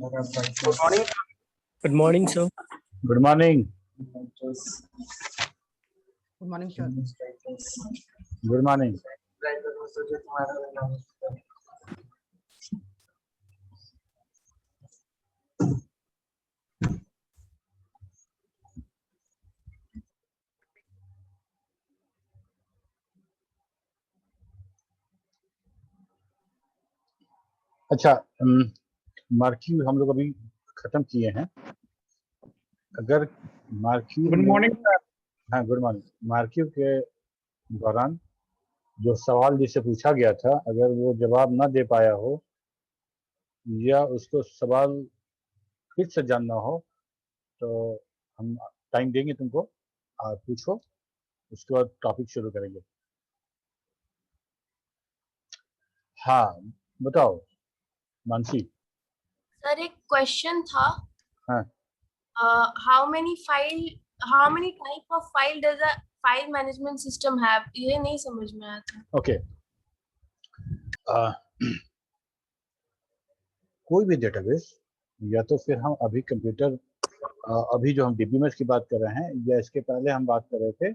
Good morning. Good morning, sir. Good morning. Good morning, sir. Good morning. अच्छा, marking हम लोग अभी खत्म किए हैं। अगर मार्किंग गुड मॉर्निंग सर। हाँ, गुड मॉर्निंग। मार्किंग के दौरान जो सवाल जिससे पूछा गया था, अगर वो जवाब ना दे पाया हो या उसको सवाल फिर से जानना हो तो हम टाइम देंगे तुमको, पूछो, उसके बाद टॉपिक शुरू करेंगे। हाँ, बताओ मानसी। सर एक क्वेश्चन था। हाँ। How many type of file does a file management system have? ये नहीं समझ में आया था। ओके, कोई भी डेटाबेस या तो फिर हम अभी कंप्यूटर अभी जो हम डीबीएमएस की बात कर रहे हैं या इसके पहले हम बात कर रहे थे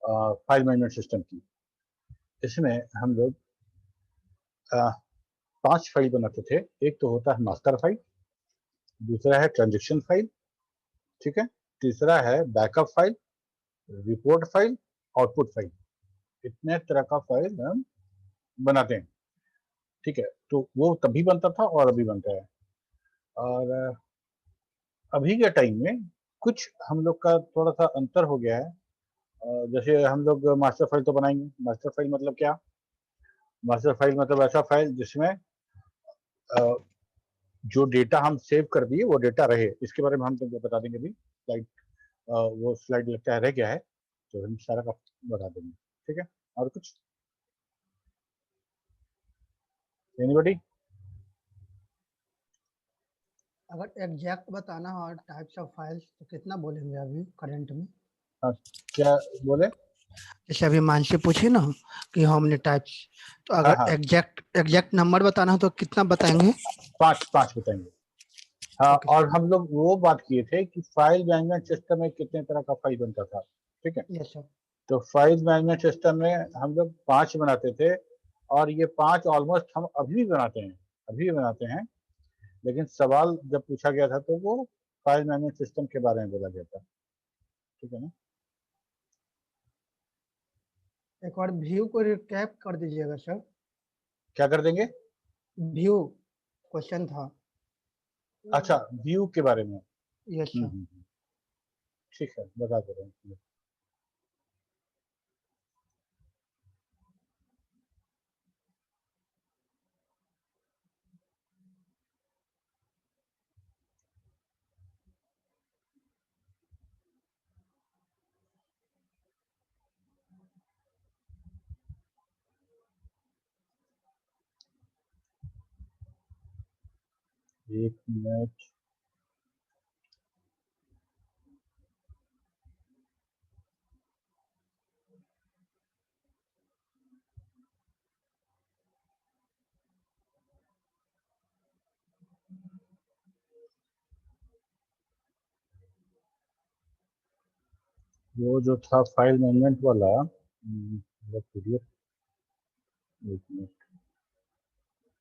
फाइल मैनेजमेंट सिस्टम की। इसमें हम लोग 5 फाइल बनाते थे। एक तो होता है मास्टर फाइल, दूसरा है ट्रांजैक्शन फाइल, ठीक है, तीसरा है backup file, report file, output file. इतने तरह का फाइल हम बनाते हैं, ठीक है। तो वो तभी बनता था और अभी बनता है। और अभी के टाइम में कुछ हम लोग का थोड़ा सा अंतर हो गया है। जैसे हम लोग मास्टर फाइल तो बनाएंगे। मास्टर फाइल मतलब क्या? मास्टर फाइल मतलब ऐसा फाइल जिसमें जो डेटा हम सेव कर दिए वो डेटा रहे। इसके बारे में हम तुमको बता देंगे अभी। स्लाइड वो स्लाइड लगता है रह गया है तो हम सारा का बता देंगे, ठीक है। और कुछ एनीबॉडी? अगर एग्जैक्ट बताना हो टाइप्स ऑफ फाइल्स तो कितना बोलेंगे अभी करंट में? क्या बोले? जैसे अभी मानसी पूछी ना कि हाउ मेनी टाइप्स, तो अगर हाँ। एग्जैक्ट नंबर बताना हो तो कितना बताएंगे? 5 बताएंगे। हाँ, Okay. और हम लोग वो बात किए थे कि फाइल मैनेजमेंट सिस्टम में कितने तरह का फाइल बनता था, ठीक है। Yes sir. तो फाइल मैनेजमेंट सिस्टम में हम लोग 5 बनाते थे और ये 5 ऑलमोस्ट हम अभी भी बनाते हैं। लेकिन सवाल जब पूछा गया था तो वो फाइल मैनेजमेंट सिस्टम के बारे में बोला गया था, ठीक है ना। एक बार व्यू को रिकैप कर दीजिएगा सर। क्या कर देंगे? व्यू क्वेश्चन था। अच्छा, व्यू के बारे में। Yes sir. ठीक है, बता दे रहे हैं। एक मिनट। वो जो था फाइल मैनेजमेंट वाला, पीडीएफ, एक मिनट,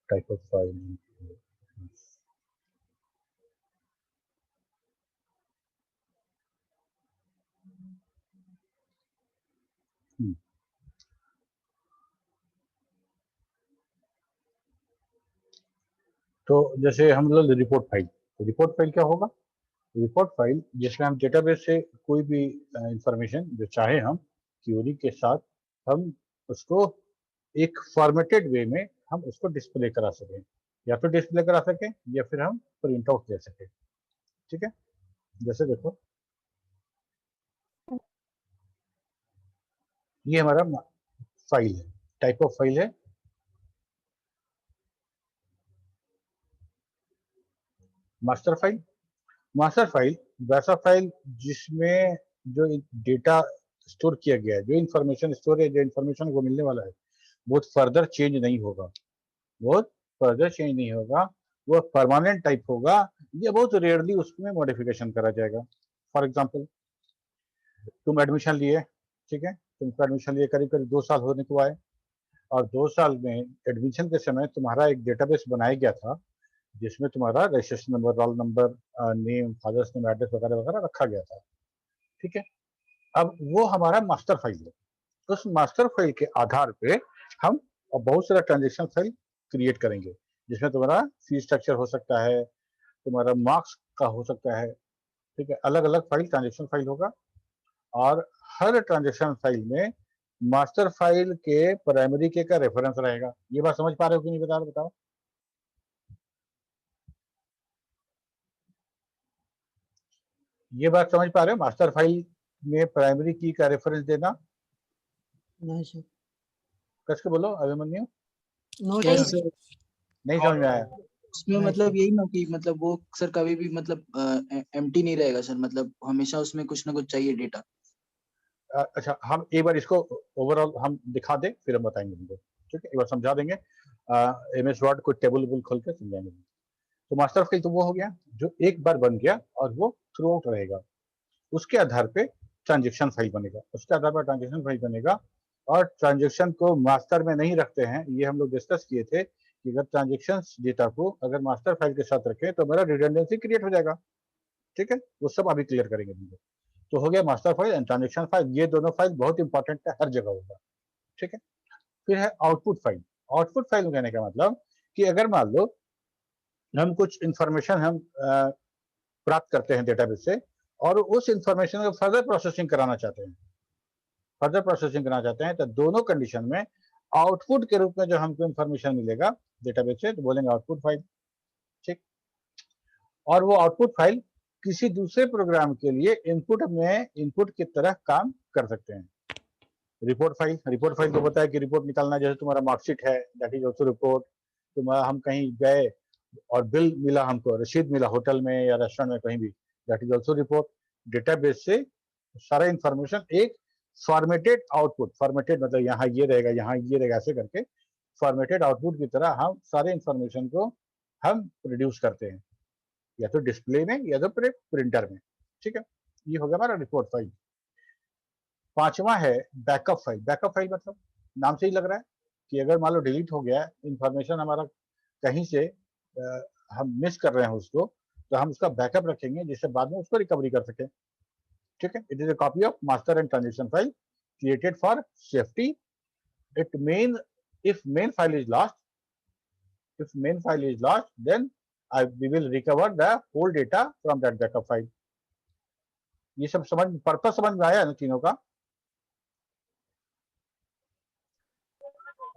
टाइप ऑफ फाइल। तो जैसे हम लोग रिपोर्ट फाइल क्या होगा? रिपोर्ट फाइल जिसमें हम डेटाबेस से कोई भी इंफॉर्मेशन जो चाहे हम क्वेरी के साथ हम उसको एक फॉर्मेटेड वे में हम उसको डिस्प्ले करा सकें, या तो डिस्प्ले करा सकें या फिर हम प्रिंट आउट ले सकें, ठीक है। जैसे देखो, ये हमारा फाइल है, टाइप ऑफ फाइल है मास्टर फाइल। मास्टर फाइल वैसा फाइल जिसमें जो डेटा स्टोर किया गया है, जो इंफॉर्मेशन स्टोर है, जो इंफॉर्मेशन को मिलने वाला है, वो फर्दर चेंज नहीं होगा। वो परमानेंट टाइप होगा, ये बहुत रेयरली उसमें मॉडिफिकेशन करा जाएगा। फॉर एग्जांपल तुम एडमिशन लिए, ठीक है, तुमको एडमिशन लिए करीब करीब 2 साल होने को आए, और 2 साल में एडमिशन के समय तुम्हारा एक डेटाबेस बनाया गया था जिसमें तुम्हारा registration number, roll number, name, father's name, address वगैरह वगैरह रखा गया था, ठीक है। अब वो हमारा मास्टर फाइल है। उस मास्टर फाइल के आधार पे हम बहुत सारा ट्रांजेक्शन फाइल क्रिएट करेंगे, जिसमें तुम्हारा फी स्ट्रक्चर हो सकता है, तुम्हारा मार्क्स का हो सकता है, ठीक है, अलग अलग फाइल ट्रांजेक्शन फाइल होगा। और हर ट्रांजेक्शन फाइल में मास्टर फाइल के प्राइमरी के का रेफरेंस रहेगा। ये बात समझ पा रहे हो कि नहीं बता रहे, बताओ। ये बात समझ पा रहे हो, मास्टर फाइल में प्राइमरी की का रेफरेंस देना? नहीं सर। कस के बोलो Abhimanyu. No yes sir. Sir. नहीं समझ में आया? उसमें नहीं मतलब सर। यही ना कि मतलब वो सर कभी भी मतलब एम्प्टी नहीं रहेगा सर, मतलब हमेशा उसमें कुछ ना कुछ चाहिए डेटा। अच्छा, हम एक बार इसको ओवरऑल हम दिखा दें, फिर हम बताएंगे तुमको, ठीक है, एक बार समझा देंगे। MS वर्ड को टेबल खोल के समझाएंगे। तो मास्टर फाइल तो वो हो गया जो एक बार बन गया और वो थ्रू आउट रहेगा। उसके आधार पे ट्रांजेक्शन फाइल बनेगा, उसके आधार पर ट्रांजेक्शन फाइल बनेगा। और ट्रांजेक्शन को मास्टर में नहीं रखते हैं, ये हम लोग डिस्कस किए थे कि अगर ट्रांजेक्शन डेटा को अगर मास्टर फाइल के साथ रखें तो मेरा रिडंडेंसी क्रिएट हो जाएगा, ठीक है, वो सब अभी क्लियर करेंगे तुमको। तो हो गया master file and transaction file, ये दोनों फाइल बहुत इंपॉर्टेंट है, हर जगह होगा, ठीक है। फिर है आउटपुट फाइल। आउटपुट फाइल कहने का मतलब कि अगर मान लो हम कुछ इंफॉर्मेशन हम प्राप्त करते हैं डेटाबेस से, और उस इंफॉर्मेशन को फर्दर प्रोसेसिंग कराना चाहते हैं, तो दोनों कंडीशन में आउटपुट के रूप में जो हमको इंफॉर्मेशन मिलेगा डेटाबेस से, तो बोलेंगे आउटपुट फाइल, ठीक। और वो आउटपुट फाइल किसी दूसरे प्रोग्राम के लिए इनपुट की तरह काम कर सकते हैं। रिपोर्ट फाइल को बताया कि रिपोर्ट निकालना, जैसे तुम्हारा मार्कशीट है, दैट इज ऑल्सो रिपोर्ट। तुम्हारा हम कहीं गए और बिल मिला, हमको रसीद मिला होटल में या रेस्टोरेंट में कहीं भी, that is also report. Database से सारा इंफॉर्मेशन एक फॉर्मेटेड आउटपुट, फॉर्मेटेड मतलब यहाँ ये रहेगा, यहाँ ये रहेगा, ऐसे करके फॉर्मेटेड आउटपुट की तरह हम सारे इंफॉर्मेशन को हम प्रोड्यूस करते हैं, या तो डिस्प्ले में या तो प्रिंटर में, ठीक है। ये हो गया हमारा रिपोर्ट फाइल। पांचवा है बैकअप फाइल। बैकअप फाइल मतलब नाम से ही लग रहा है कि अगर मान लो डिलीट हो गया इंफॉर्मेशन हमारा कहीं से, हम मिस कर रहे हैं उसको, तो हम उसका बैकअप रखेंगे जिससे बाद में उसको रिकवरी कर सकें, ठीक है। It is a copy of master and transaction file created for safety. It main if main file is lost, then we will recover the whole data from that backup file. ये सब purpose समझ में आया ना तीनों का?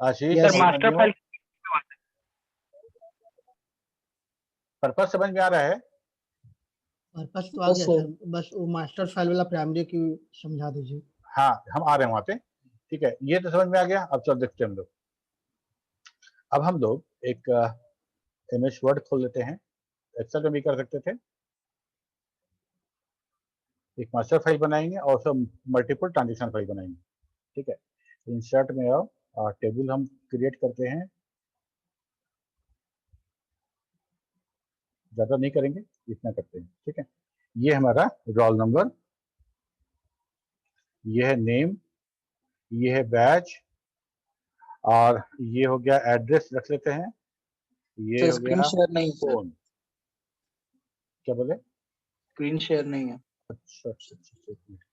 आशीष Yes, master file purpose समझ में आ रहा है? पर्पस तो आ Yes, गया sir. सर, बस वो मास्टर फाइल वाला प्राइमरी की समझा दीजिए। हाँ, हम आ रहे हैं वहां पे, ठीक है, ये तो समझ में आ गया। अब चल देखते हैं हम लोग। अब हम लोग एक MS वर्ड खोल लेते हैं, एक्सेल में भी कर सकते थे। एक मास्टर फाइल बनाएंगे और सब मल्टीपल ट्रांजेक्शन फाइल बनाएंगे, ठीक है। इंसर्ट में आओ और टेबल हम क्रिएट करते हैं, ज्यादा नहीं करेंगे, इतना करते हैं, ठीक है। ये हमारा रोल नंबर, ये है नेम, ये है बैच, और ये हो गया एड्रेस रख लेते हैं, ये सर हो स्क्रीन गया शेयर नहीं है सर, फोन। क्या बोले? स्क्रीन शेयर नहीं है। अच्छा अच्छा अच्छा, एक मिनट।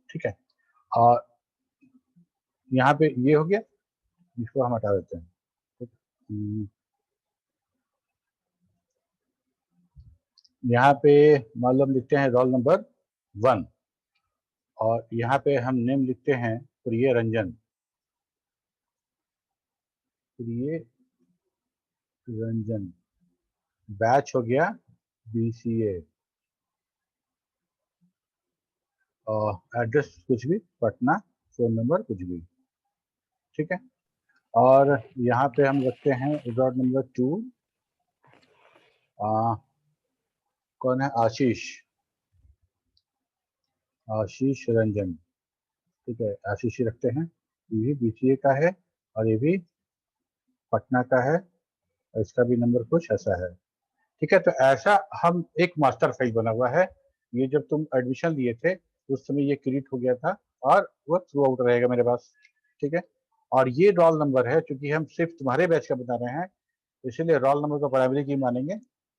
ठीक है, और यहाँ पे ये हो गया, इसको हम हटा देते हैं, ठीक है। यहाँ पे मान लो हम लिखते हैं रोल नंबर 1, और यहाँ पे हम नेम लिखते हैं प्रिय रंजन, प्रिय रंजन। बैच हो गया BCA, और एड्रेस कुछ भी, पटना, फोन नंबर कुछ भी, ठीक है। और यहाँ पे हम रखते हैं रिकॉर्ड नंबर 2, कौन है, आशीष रंजन, ठीक है, आशीष ही रखते हैं। ये भी बीसीए का है और ये भी पटना का है, और इसका भी नंबर कुछ ऐसा है, ठीक है। तो ऐसा हम एक मास्टर फाइल बना हुआ है, ये जब तुम एडमिशन लिए थे उस समय ये क्रिएट हो गया था और वो थ्रू आउट रहेगा मेरे पास, ठीक है। और ये रोल नंबर है, क्योंकि हम सिर्फ तुम्हारे बैच का बता रहे हैं, इसीलिए रोल नंबर को प्राइमरी की मानेंगे।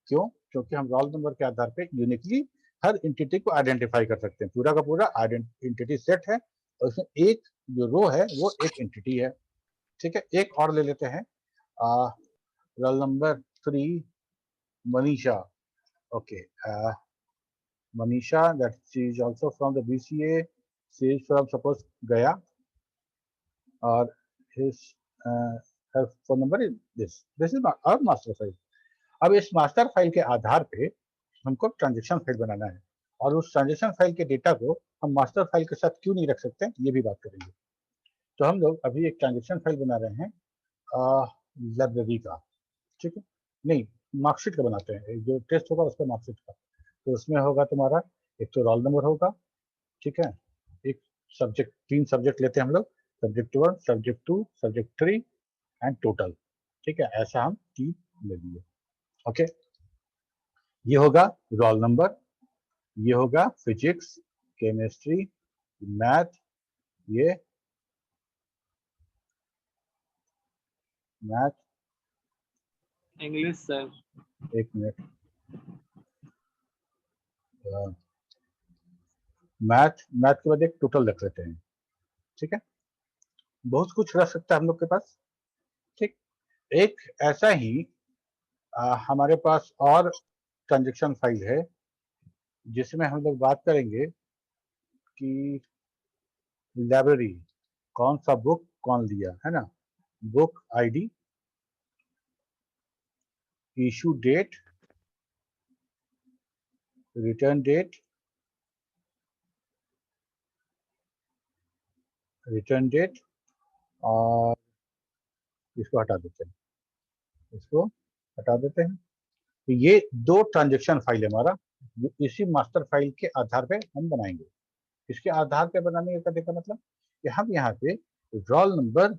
क्यों? क्योंकि हम रोल नंबर के आधार पे यूनिकली हर एंटिटी को आइडेंटिफाई कर सकते हैं। पूरा का पूरा एंटिटी सेट है और उसमें एक जो रो है वो एक एंटिटी है, ठीक है। एक और ले लेते हैं, roll number 3 Manisha, okay, Manisha, that she is also from the BCA, she is from suppose Gaya, or his her phone number is this is our master file। अब इस मास्टर फाइल के आधार पे हमको ट्रांजेक्शन फाइल बनाना है, और उस transaction file के data को हम मास्टर फाइल के साथ क्यों नहीं रख सकते, ये भी बात करेंगे। तो हम लोग अभी एक ट्रांजेक्शन फाइल बना रहे हैं लाइब्रेरी का, ठीक है, नहीं मार्कशीट का बनाते हैं, एक जो टेस्ट होगा उसका मार्कशीट का। तो उसमें होगा तुम्हारा एक तो रोल नंबर होगा, ठीक है, एक सब्जेक्ट, 3 सब्जेक्ट लेते हैं हम लोग, subject 1, subject 2, subject 3 and total, ठीक है, ऐसा हम 3 ले लिए, ओके। ये होगा रोल नंबर, ये होगा फिजिक्स, केमिस्ट्री, मैथ, ये मैथ, इंग्लिश सर। एक मिनट, मैथ के बाद एक टोटल रख लेते हैं, ठीक है। बहुत कुछ रख सकता है हम लोग के पास, ठीक। एक ऐसा ही हमारे पास और ट्रांजेक्शन फाइल है जिसमें हम लोग बात करेंगे कि लाइब्रेरी कौन सा बुक कौन लिया है ना, book ID, issue date, return date, और इसको हटा देते हैं, तो ये 2 ट्रांजेक्शन फाइल है हमारा, जो इसी मास्टर फाइल के आधार पे हम बनाएंगे। इसके आधार पे बनाने का देखा मतलब कि हम यहाँ पे रोल नंबर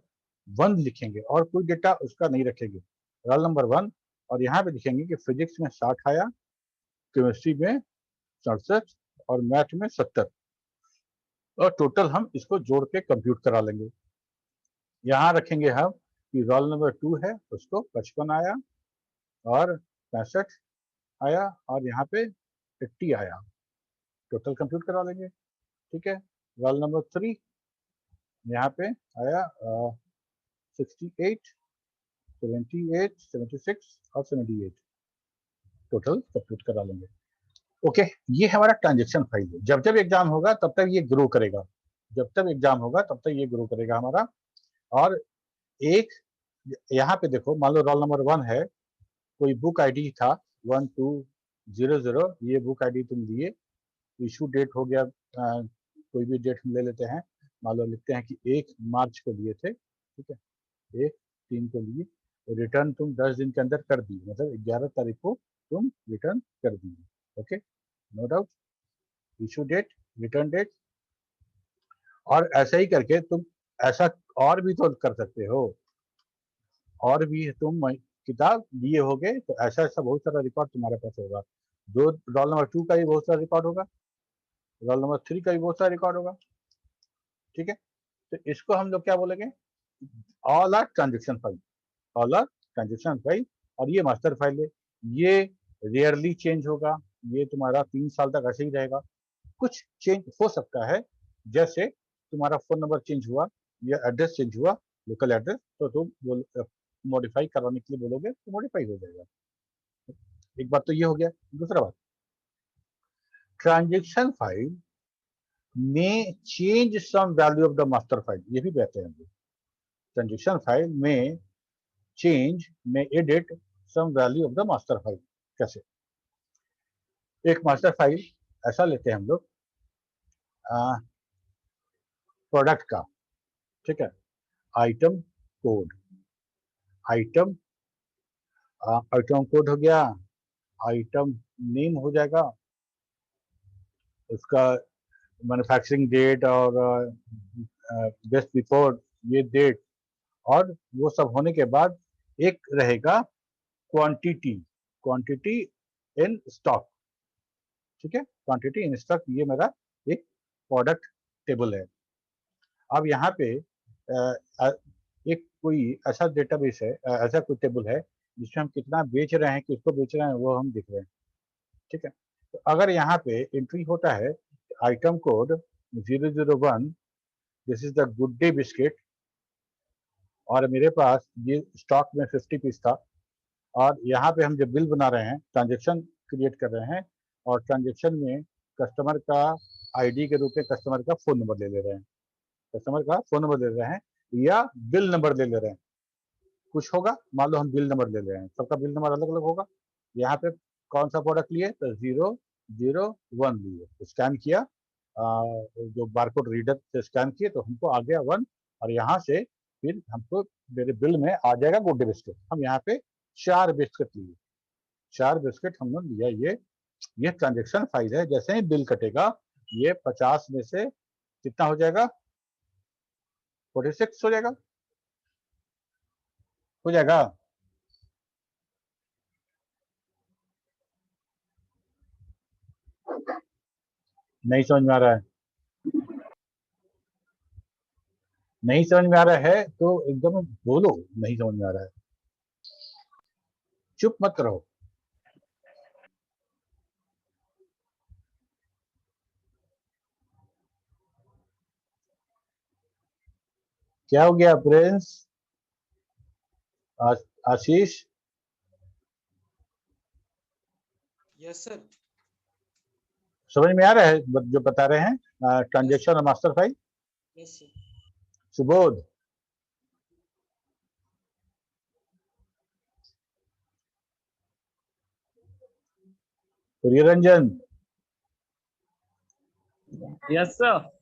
1 लिखेंगे और कोई डेटा उसका नहीं रखेंगे, रोल नंबर 1, और यहाँ पे लिखेंगे कि फिजिक्स में 60 आया, केमिस्ट्री में 67 और मैथ में 70, और टोटल हम इसको जोड़ के कंप्यूट करा लेंगे। यहाँ रखेंगे हम कि रोल नंबर 2 है, उसको 55 आया और 65 आया और यहाँ पे 80 आया, टोटल कंप्यूट करा लेंगे, ठीक है। रोल नंबर 3 यहाँ पे आया 68, 78, 76 और 78, टोटल कंप्यूट करा लेंगे, ओके। ये हमारा ट्रांजेक्शन फाइल है। जब जब एग्जाम होगा तब तक ये ग्रो करेगा, हमारा। और एक यहाँ पे देखो, मान लो रोल नंबर 1 है, कोई बुक आईडी था 1200, ये बुक आईडी तुम लिए, इशू डेट हो गया, कोई भी डेट हम ले लेते हैं, मान लो लिखते हैं कि 1 मार्च को लिए थे, ठीक है, 1/3 को लिए, तो रिटर्न तुम 10 दिन के अंदर कर दिए, मतलब 11 तारीख को तुम रिटर्न कर दिए, okay, no doubt, issue date, return date. और ऐसा ही करके तुम ऐसा और भी तो कर सकते हो, और भी तुम किताब लिए होगे तो ऐसा ऐसा बहुत सारा रिकॉर्ड तुम्हारे पास होगा, दो रोल नंबर 2 का भी बहुत सारा रिकॉर्ड होगा, रोल नंबर 3 का भी बहुत सारा रिकॉर्ड होगा, ठीक है। तो इसको हम लोग क्या बोलेंगे, ऑल आर ट्रांजेक्शन फाइल, और ये मास्टर फाइल है, ये रेयरली चेंज होगा, ये तुम्हारा 3 साल तक ऐसे ही रहेगा। कुछ चेंज हो सकता है, जैसे तुम्हारा फोन नंबर चेंज हुआ या एड्रेस चेंज हुआ, लोकल एड्रेस, तो तुम मॉडिफाई कराने के लिए बोलोगे तो मॉडिफाई हो जाएगा। एक बात तो ये हो गया। दूसरा बात, ट्रांजेक्शन फाइल में change some value of the master file, ये भी कहते हैं। ट्रांजेक्शन फाइल में चेंज में edit some value of the master file. कैसे? एक मास्टर फाइल ऐसा लेते हैं हम लोग प्रोडक्ट का, ठीक है, item code, item item code हो गया, आइटम नेम हो जाएगा, उसका मैन्युफैक्चरिंग डेट और बेस्ट बिफोर ये डेट, और वो सब होने के बाद एक रहेगा क्वांटिटी, क्वांटिटी इन स्टॉक, ठीक है, क्वांटिटी इन स्टॉक, ये मेरा एक प्रोडक्ट टेबल है। अब यहाँ पे एक कोई ऐसा डेटाबेस है, ऐसा कोई टेबल है जिसमें हम कितना बेच रहे हैं, किसको बेच रहे हैं, वो हम दिख रहे हैं, ठीक है। तो अगर यहाँ पे एंट्री होता है item code 001, this is the good day biscuit, और मेरे पास ये स्टॉक में 50 पीस था, और यहाँ पे हम जब बिल बना रहे हैं, ट्रांजेक्शन क्रिएट कर रहे हैं, और ट्रांजेक्शन में कस्टमर का आईडी के रूप में कस्टमर का फोन नंबर ले रहे हैं, कस्टमर का फोन नंबर ले रहे हैं या बिल नंबर ले रहे हैं, कुछ होगा, मान लो हम बिल नंबर ले रहे हैं, सबका बिल नंबर अलग अलग होगा। यहाँ पे कौन सा प्रोडक्ट लिए, तो 001 लिए, स्कैन किया, जो बारकोड रीडर से स्कैन किए तो हमको आ गया 1, और यहाँ से फिर हमको मेरे बिल में आ जाएगा गुड डे बिस्किट। हम यहाँ पे 4 बिस्किट लिए, 4 बिस्किट हमने लिया, ये ट्रांजेक्शन फाइल है। जैसे ही बिल कटेगा ये 50 में से कितना हो जाएगा, 46 हो जाएगा, हो जाएगा। नहीं समझ में आ रहा है, नहीं समझ में आ रहा है तो एकदम बोलो, नहीं समझ में आ रहा है, चुप मत रहो। क्या हो गया प्रिंस, आशीष? Yes sir. समझ में आ रहा है जो बता रहे हैं ट्रांजेक्शन और master file? Yes sir. Subodh, Priyaranjan, yes sir.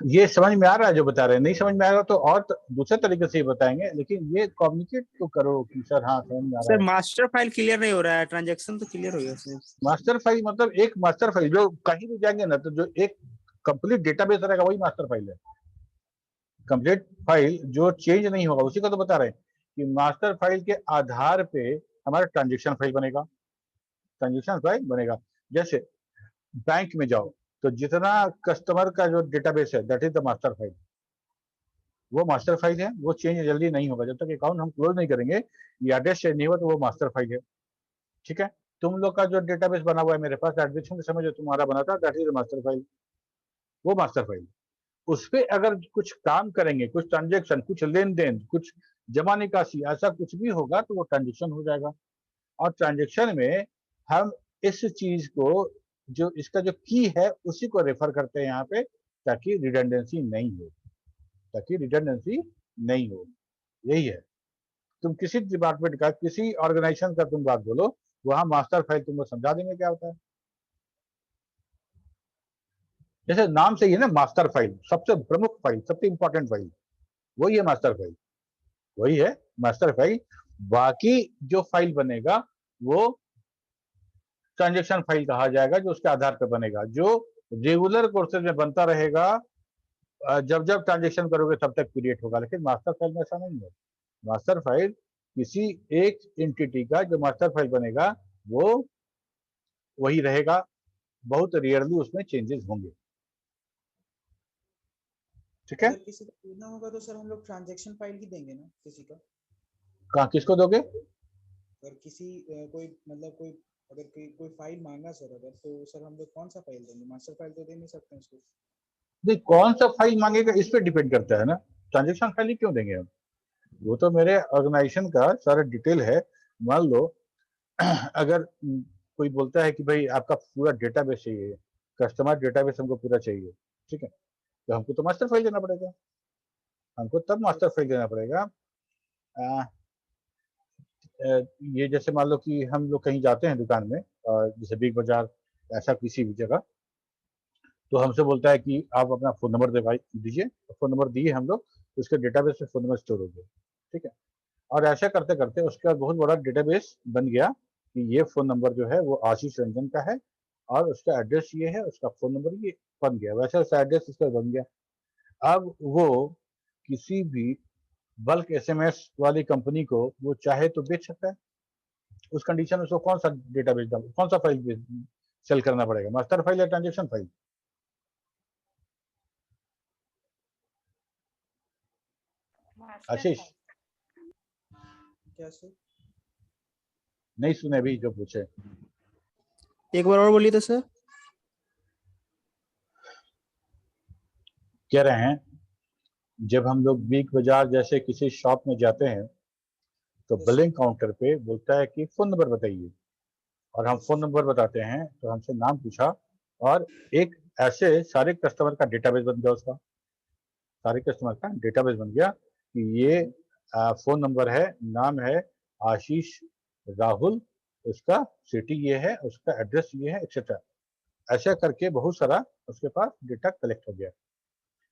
ये समझ में आ रहा है जो बता रहे हैं? नहीं समझ में आ रहा तो और दूसरे तरीके से ही बताएंगे, लेकिन ये कम्युनिकेट तो करो कि सर हाँ समझ में आ रहा सर है। मास्टर फाइल क्लियर नहीं हो रहा है, ट्रांजैक्शन तो क्लियर हो गया सर। मास्टर फाइल मतलब एक मास्टर फाइल जो कहीं भी जाएंगे ना, तो जो एक कंप्लीट डेटाबेस रहेगा वही मास्टर फाइल है। कंप्लीट फाइल जो चेंज नहीं होगा, उसी को तो बता रहे हैं कि मास्टर फाइल के आधार पे हमारा ट्रांजेक्शन फाइल बनेगा, ट्रांजेक्शन फाइल बनेगा। जैसे बैंक में जाओ तो जितना कस्टमर का जो डेटाबेस है that is the master file, वो मास्टर फाइल है, वो चेंज जल्दी नहीं होगा, जब तक अकाउंट हम क्लोज नहीं करेंगे या एड्रेस चेंज नहीं हुआ तो वो मास्टर फाइल है, ठीक है। तुम लोग का जो डेटाबेस बना हुआ है मेरे पास एडमिशन के समय जो तुम्हारा बना था that is the master file, वो मास्टर फाइल। उस पर अगर कुछ काम करेंगे, कुछ ट्रांजेक्शन, कुछ लेन देन, कुछ जमा निकासी, ऐसा कुछ भी होगा तो वो ट्रांजेक्शन हो जाएगा। और ट्रांजेक्शन में हम इस चीज को, जो इसका जो की है उसी को रेफर करते हैं यहाँ पे, ताकि रिडंडेंसी नहीं हो, ताकि रिडंडेंसी नहीं हो, यही है। तुम किसी डिपार्टमेंट का, किसी ऑर्गेनाइजेशन का तुम बात बोलो, वहां मास्टर फाइल तुमको समझा देंगे क्या होता है। जैसे नाम से ही है ना, मास्टर फाइल सबसे प्रमुख फाइल, सबसे इंपॉर्टेंट फाइल वही है मास्टर फाइल, वही है मास्टर फाइल। बाकी जो फाइल बनेगा वो ट्रांजेक्शन फाइल कहा जाएगा, जो उसके आधार पर बनेगा, जो रेगुलर कोर्सेज में बनता रहेगा, जब जब ट्रांजेक्शन करोगे तब तक क्रिएट होगा। लेकिन मास्टर फाइल में ऐसा नहीं है। मास्टर फाइल किसी एक एंटिटी का जो मास्टर फाइल बनेगा वो वही रहेगा, बहुत रेयरली उसमें चेंजेस होंगे, ठीक है। अगर किसी को पूछना होगा तो सर हम लोग ट्रांजैक्शन फाइल ही देंगे ना किसी का? कहाँ किसको दोगे? अगर किसी कोई मतलब कोई अगर कोई फाइल मांगा सर, अगर तो सर हम लोग कौन सा फाइल देंगे? मास्टर फाइल तो दे नहीं सकते उसको। नहीं, कौन सा फाइल मांगेगा इस पे डिपेंड करता है ना, ट्रांजेक्शन फाइल ही क्यों देंगे हम? वो तो मेरे ऑर्गेनाइजेशन का सारा डिटेल है। मान लो अगर कोई बोलता है कि भाई आपका पूरा डेटाबेस चाहिए, कस्टमर डेटाबेस हमको पूरा चाहिए, ठीक है, तो हमको तो मास्टर फाइल देना पड़ेगा, हमको तब मास्टर फाइल देना पड़ेगा। ये जैसे मान लो कि हम लोग कहीं जाते हैं दुकान में, जैसे बिग बाजार, ऐसा किसी भी जगह, तो हमसे बोलता है कि आप अपना फ़ोन नंबर दीजिए। फ़ोन नंबर दिए हम लोग, उसके डेटाबेस में फ़ोन नंबर स्टोर हो गया, ठीक है। और ऐसा करते-करते उसके बाद बहुत बड़ा डेटाबेस बन गया कि ये फ़ोन नंबर जो है वो आशीष रंजन का है और उसका एड्रेस ये है, उसका फ़ोन नंबर ये बन गया। वैसे उसका एड्रेस इसका बन गया। अब वो किसी भी बल्क एसएमएस वाली कंपनी को वो चाहे तो बेच सकता है। उस कंडीशन में उसको कौन-सा डेटाबेस कौन-सा फ़ाइल सेल करना पड़ेगा, मास्टर फ़ाइल या ट्रांज़ैक्शन फ़ाइल? आशीष, क्या सर? नहीं सुने अभी जो पूछे? एक बार और बोलिए तो सर। कह रहे हैं, जब हम लोग बिग बाज़ार जैसे किसी शॉप में जाते हैं, तो Yes, बिलिंग काउंटर पे बोलता है कि फ़ोन नंबर बताइए और हम फ़ोन नंबर बताते हैं, तो हमसे नाम पूछा और एक ऐसे सारे कस्टमर का डेटाबेस बन गया उसका। सारे कस्टमर का डेटाबेस बन गया कि ये फ़ोन नंबर है, नाम है आशीष राहुल, उसका सिटी ये है, उसका एड्रेस ये है, एक्सेट्रा। ऐसा करके बहुत सारा उसके पास डेटा कलेक्ट हो गया।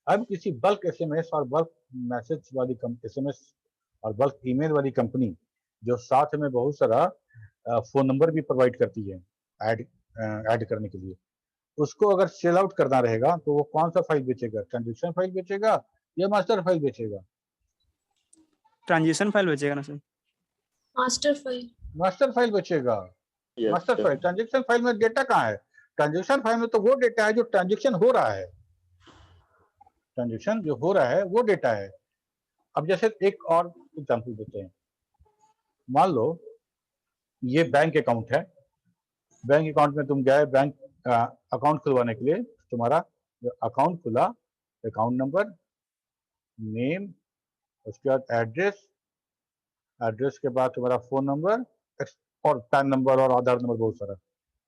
अब किसी बल्क एसएमएस और बल्क मैसेज वाली एसएमएस और बल्क ईमेल वाली कंपनी जो साथ में बहुत सारा फ़ोन नंबर भी प्रोवाइड करती है ऐड ऐड करने के लिए, उसको अगर सेल आउट करना रहेगा तो वो कौन-सा फ़ाइल बेचेगा? ट्रांज़ैक्शन फ़ाइल बेचेगा या मास्टर फ़ाइल बेचेगा? ट्रांजिशन फाइल बचेगा ना sir? Master file. Master file बेचेगा। मास्टर फ़ाइल, ट्रांज़ैक्शन फ़ाइल में डेटा कहाँ है? ट्रांज़ैक्शन फ़ाइल में तो वो डेटा है जो ट्रांज़ैक्शन हो रहा है। ट्रांज़ैक्शन जो हो रहा है वो डेटा है। अब जैसे एक और एग्ज़ाम्पल देते हैं। मान लो ये बैंक अकाउंट है। बैंक अकाउंट में तुम गए बैंक अकाउंट खुलवाने के लिए, तुम्हारा जो अकाउंट खुला, अकाउंट नंबर, नेम, उसके बाद एड्रेस, एड्रेस के बाद तुम्हारा फ़ोन नंबर और पैन नंबर और आधार नंबर बहुत सारा,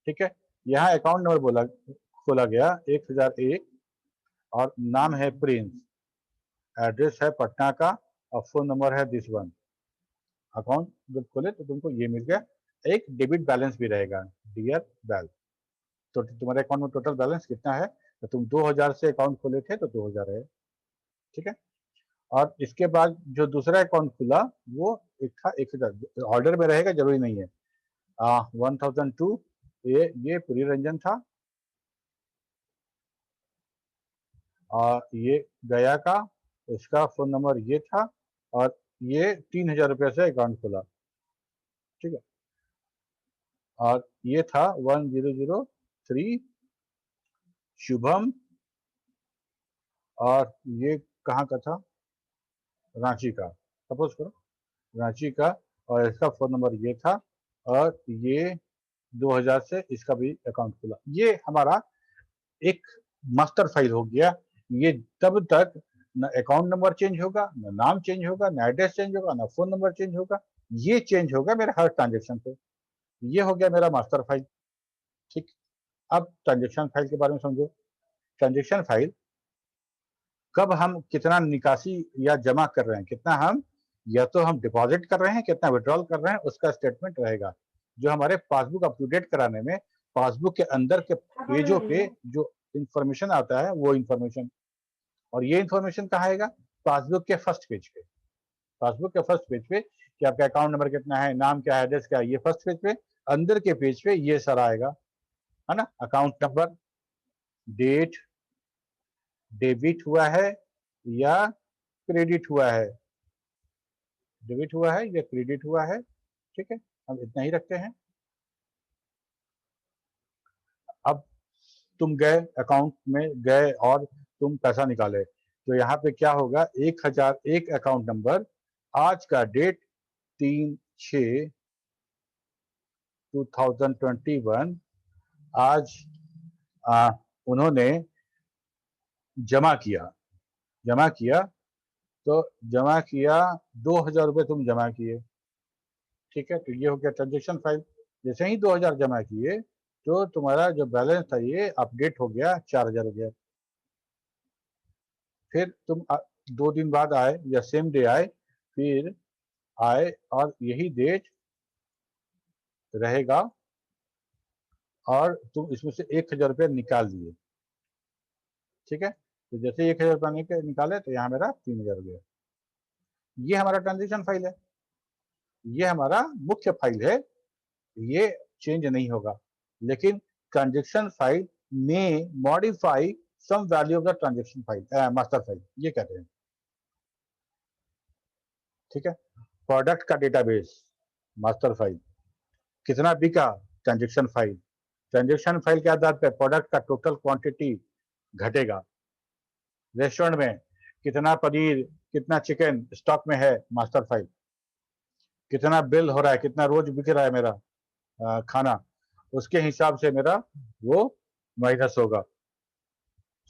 ठीक है। यहाँ अकाउंट नंबर खोला गया 1001 और नाम है प्रिंस, एड्रेस है पटना का और फ़ोन नंबर है दिस वन। अकाउंट जब खोले तो तुमको ये मिल गया। एक डेबिट बैलेंस भी रहेगा, डियर बैल। तो तुम्हारे अकाउंट में टोटल बैलेंस कितना है? तो तुम 2000 से अकाउंट खोले थे तो 2000 है, ठीक है। और इसके बाद जो दूसरा अकाउंट खुला वो एक था 1000, ऑर्डर में रहेगा जरूरी नहीं है। 1002 ये पुरी रंजन था और ये गया का, इसका फोन नंबर ये था और ये 3000 रुपये से अकाउंट खुला, ठीक है। और ये था 1003 शुभम और ये कहाँ का था? रांची का, सपोज करो रांची का, और इसका फोन नंबर ये था और ये 2000 से इसका भी अकाउंट खुला। ये हमारा एक मास्टर फाइल हो गया। ये तब तक न अकाउंट नंबर चेंज होगा, न नाम चेंज होगा, न एड्रेस चेंज होगा, न फोन नंबर चेंज होगा। ये चेंज होगा मेरे हर ट्रांजेक्शन पे। ये हो गया मेरा मास्टर फाइल, ठीक। अब ट्रांजेक्शन फाइल के बारे में समझो। ट्रांजेक्शन फाइल कब हम कितना निकासी या जमा कर रहे हैं, कितना हम या तो हम डिपॉजिट कर रहे हैं, कितना विड्रॉल कर रहे हैं, उसका स्टेटमेंट रहेगा जो हमारे पासबुक अप टू डेट कराने में पासबुक के अंदर के पेजों पे जो इंफॉर्मेशन आता है वो इंफॉर्मेशन। और ये इंफॉर्मेशन कहाँ आएगा? पासबुक के फर्स्ट पेज पे। पासबुक के फर्स्ट पेज पे कि आपका अकाउंट नंबर कितना है, नाम क्या है, एड्रेस क्या है, ये फर्स्ट पेज पे। अंदर के पेज पे ये सारा आएगा, है ना। अकाउंट नंबर, डेट, डेबिट हुआ है या क्रेडिट हुआ है, डेबिट हुआ है या क्रेडिट हुआ है, ठीक है। हम इतना ही रखते हैं। अब तुम गए अकाउंट में गए और तुम पैसा निकाले तो यहाँ पे क्या होगा? 1000 एक अकाउंट नंबर, आज का डेट 3/6/2021, आज उन्होंने जमा किया, जमा किया तो जमा किया 2000 रुपये तुम जमा किए, ठीक है। तो ये हो गया ट्रांजेक्शन फाइल। जैसे ही 2000 जमा किए तो तुम्हारा जो बैलेंस था ये अपडेट हो गया, 4000 हो गया। फिर तुम 2 दिन बाद आए या सेम डे आए, फिर आए और यही डेट रहेगा और तुम इसमें से 1000 रुपये निकाल दिए, ठीक है, तो जैसे 1000 रुपया निकाले तो यहाँ मेरा 3000 हो गया। ये हमारा ट्रांजेक्शन फाइल है, ये हमारा मुख्य फाइल है, ये चेंज नहीं होगा। लेकिन ट्रांजेक्शन फाइल में modify some value of the transaction file, master file ये कहते हैं। ठीक है, प्रोडक्ट का डेटाबेस मास्टर फाइल, कितना बिका ट्रांजेक्शन फाइल, ट्रांजेक्शन फाइल के आधार पर प्रोडक्ट का टोटल क्वांटिटी घटेगा। रेस्टोरेंट में कितना पनीर कितना चिकन स्टॉक में है मास्टर फाइल, कितना बिल हो रहा है, कितना रोज बिक रहा है मेरा खाना, उसके हिसाब से मेरा वो माइनस होगा।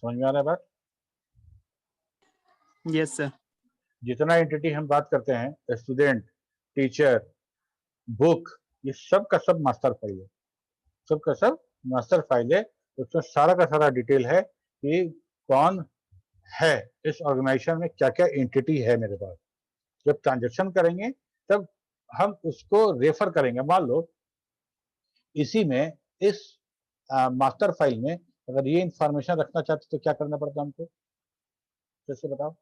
समझ में आ रहा है बात? Yes sir. जितना एंटिटी हम बात करते हैं, स्टूडेंट, टीचर, बुक, ये सब का सब मास्टर फाइल है, सब का सब मास्टर फाइल है। उसमें सारा का सारा डिटेल है कि कौन है इस ऑर्गेनाइजेशन में, क्या क्या एंटिटी है मेरे पास। जब ट्रांजेक्शन करेंगे तब हम उसको रेफर करेंगे। मान लो इसी में इस मास्टर फाइल में अगर ये इंफॉर्मेशन रखना चाहते तो क्या करना पड़ता हमको, जैसे बताओ।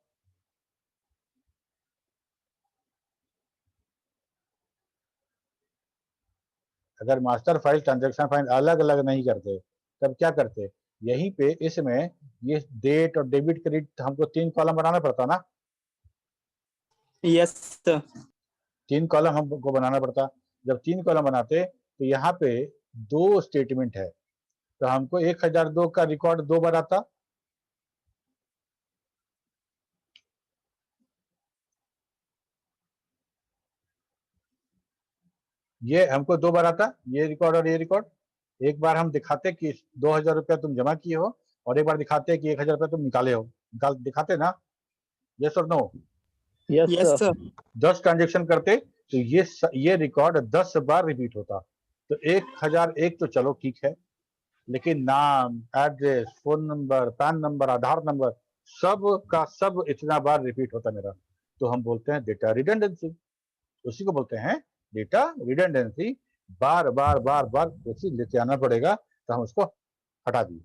अगर मास्टर फाइल ट्रांजेक्शन फाइल अलग अलग नहीं करते तब क्या करते, यहीं पे इसमें ये डेट और डेबिट क्रेडिट हमको 3 कॉलम बनाना पड़ता ना। Yes sir. 3 कॉलम हमको बनाना पड़ता। जब 3 कॉलम बनाते तो यहाँ पे 2 स्टेटमेंट है, तो हमको 1002 का रिकॉर्ड 2 बार आता। ये हमको 2 बार आता, ये रिकॉर्ड और ये रिकॉर्ड। एक बार हम दिखाते कि 2000 रुपया तुम जमा किए हो, और एक बार दिखाते कि 1000 रुपया तुम निकाले हो, दिखाते ना, यस और नो। Yes sir. 10 ट्रांजेक्शन करते तो ये रिकॉर्ड 10 बार रिपीट होता। तो 1001 तो चलो ठीक है, लेकिन नाम, address, phone number, PAN number, Aadhaar number, सब का सब इतना बार रिपीट होता मेरा, तो हम बोलते हैं डेटा रिडंडेंसी। उसी को बोलते हैं डेटा रिडंडेंसी। बार बार बार बार उसी लेते आना पड़ेगा, तो हम उसको हटा दिए।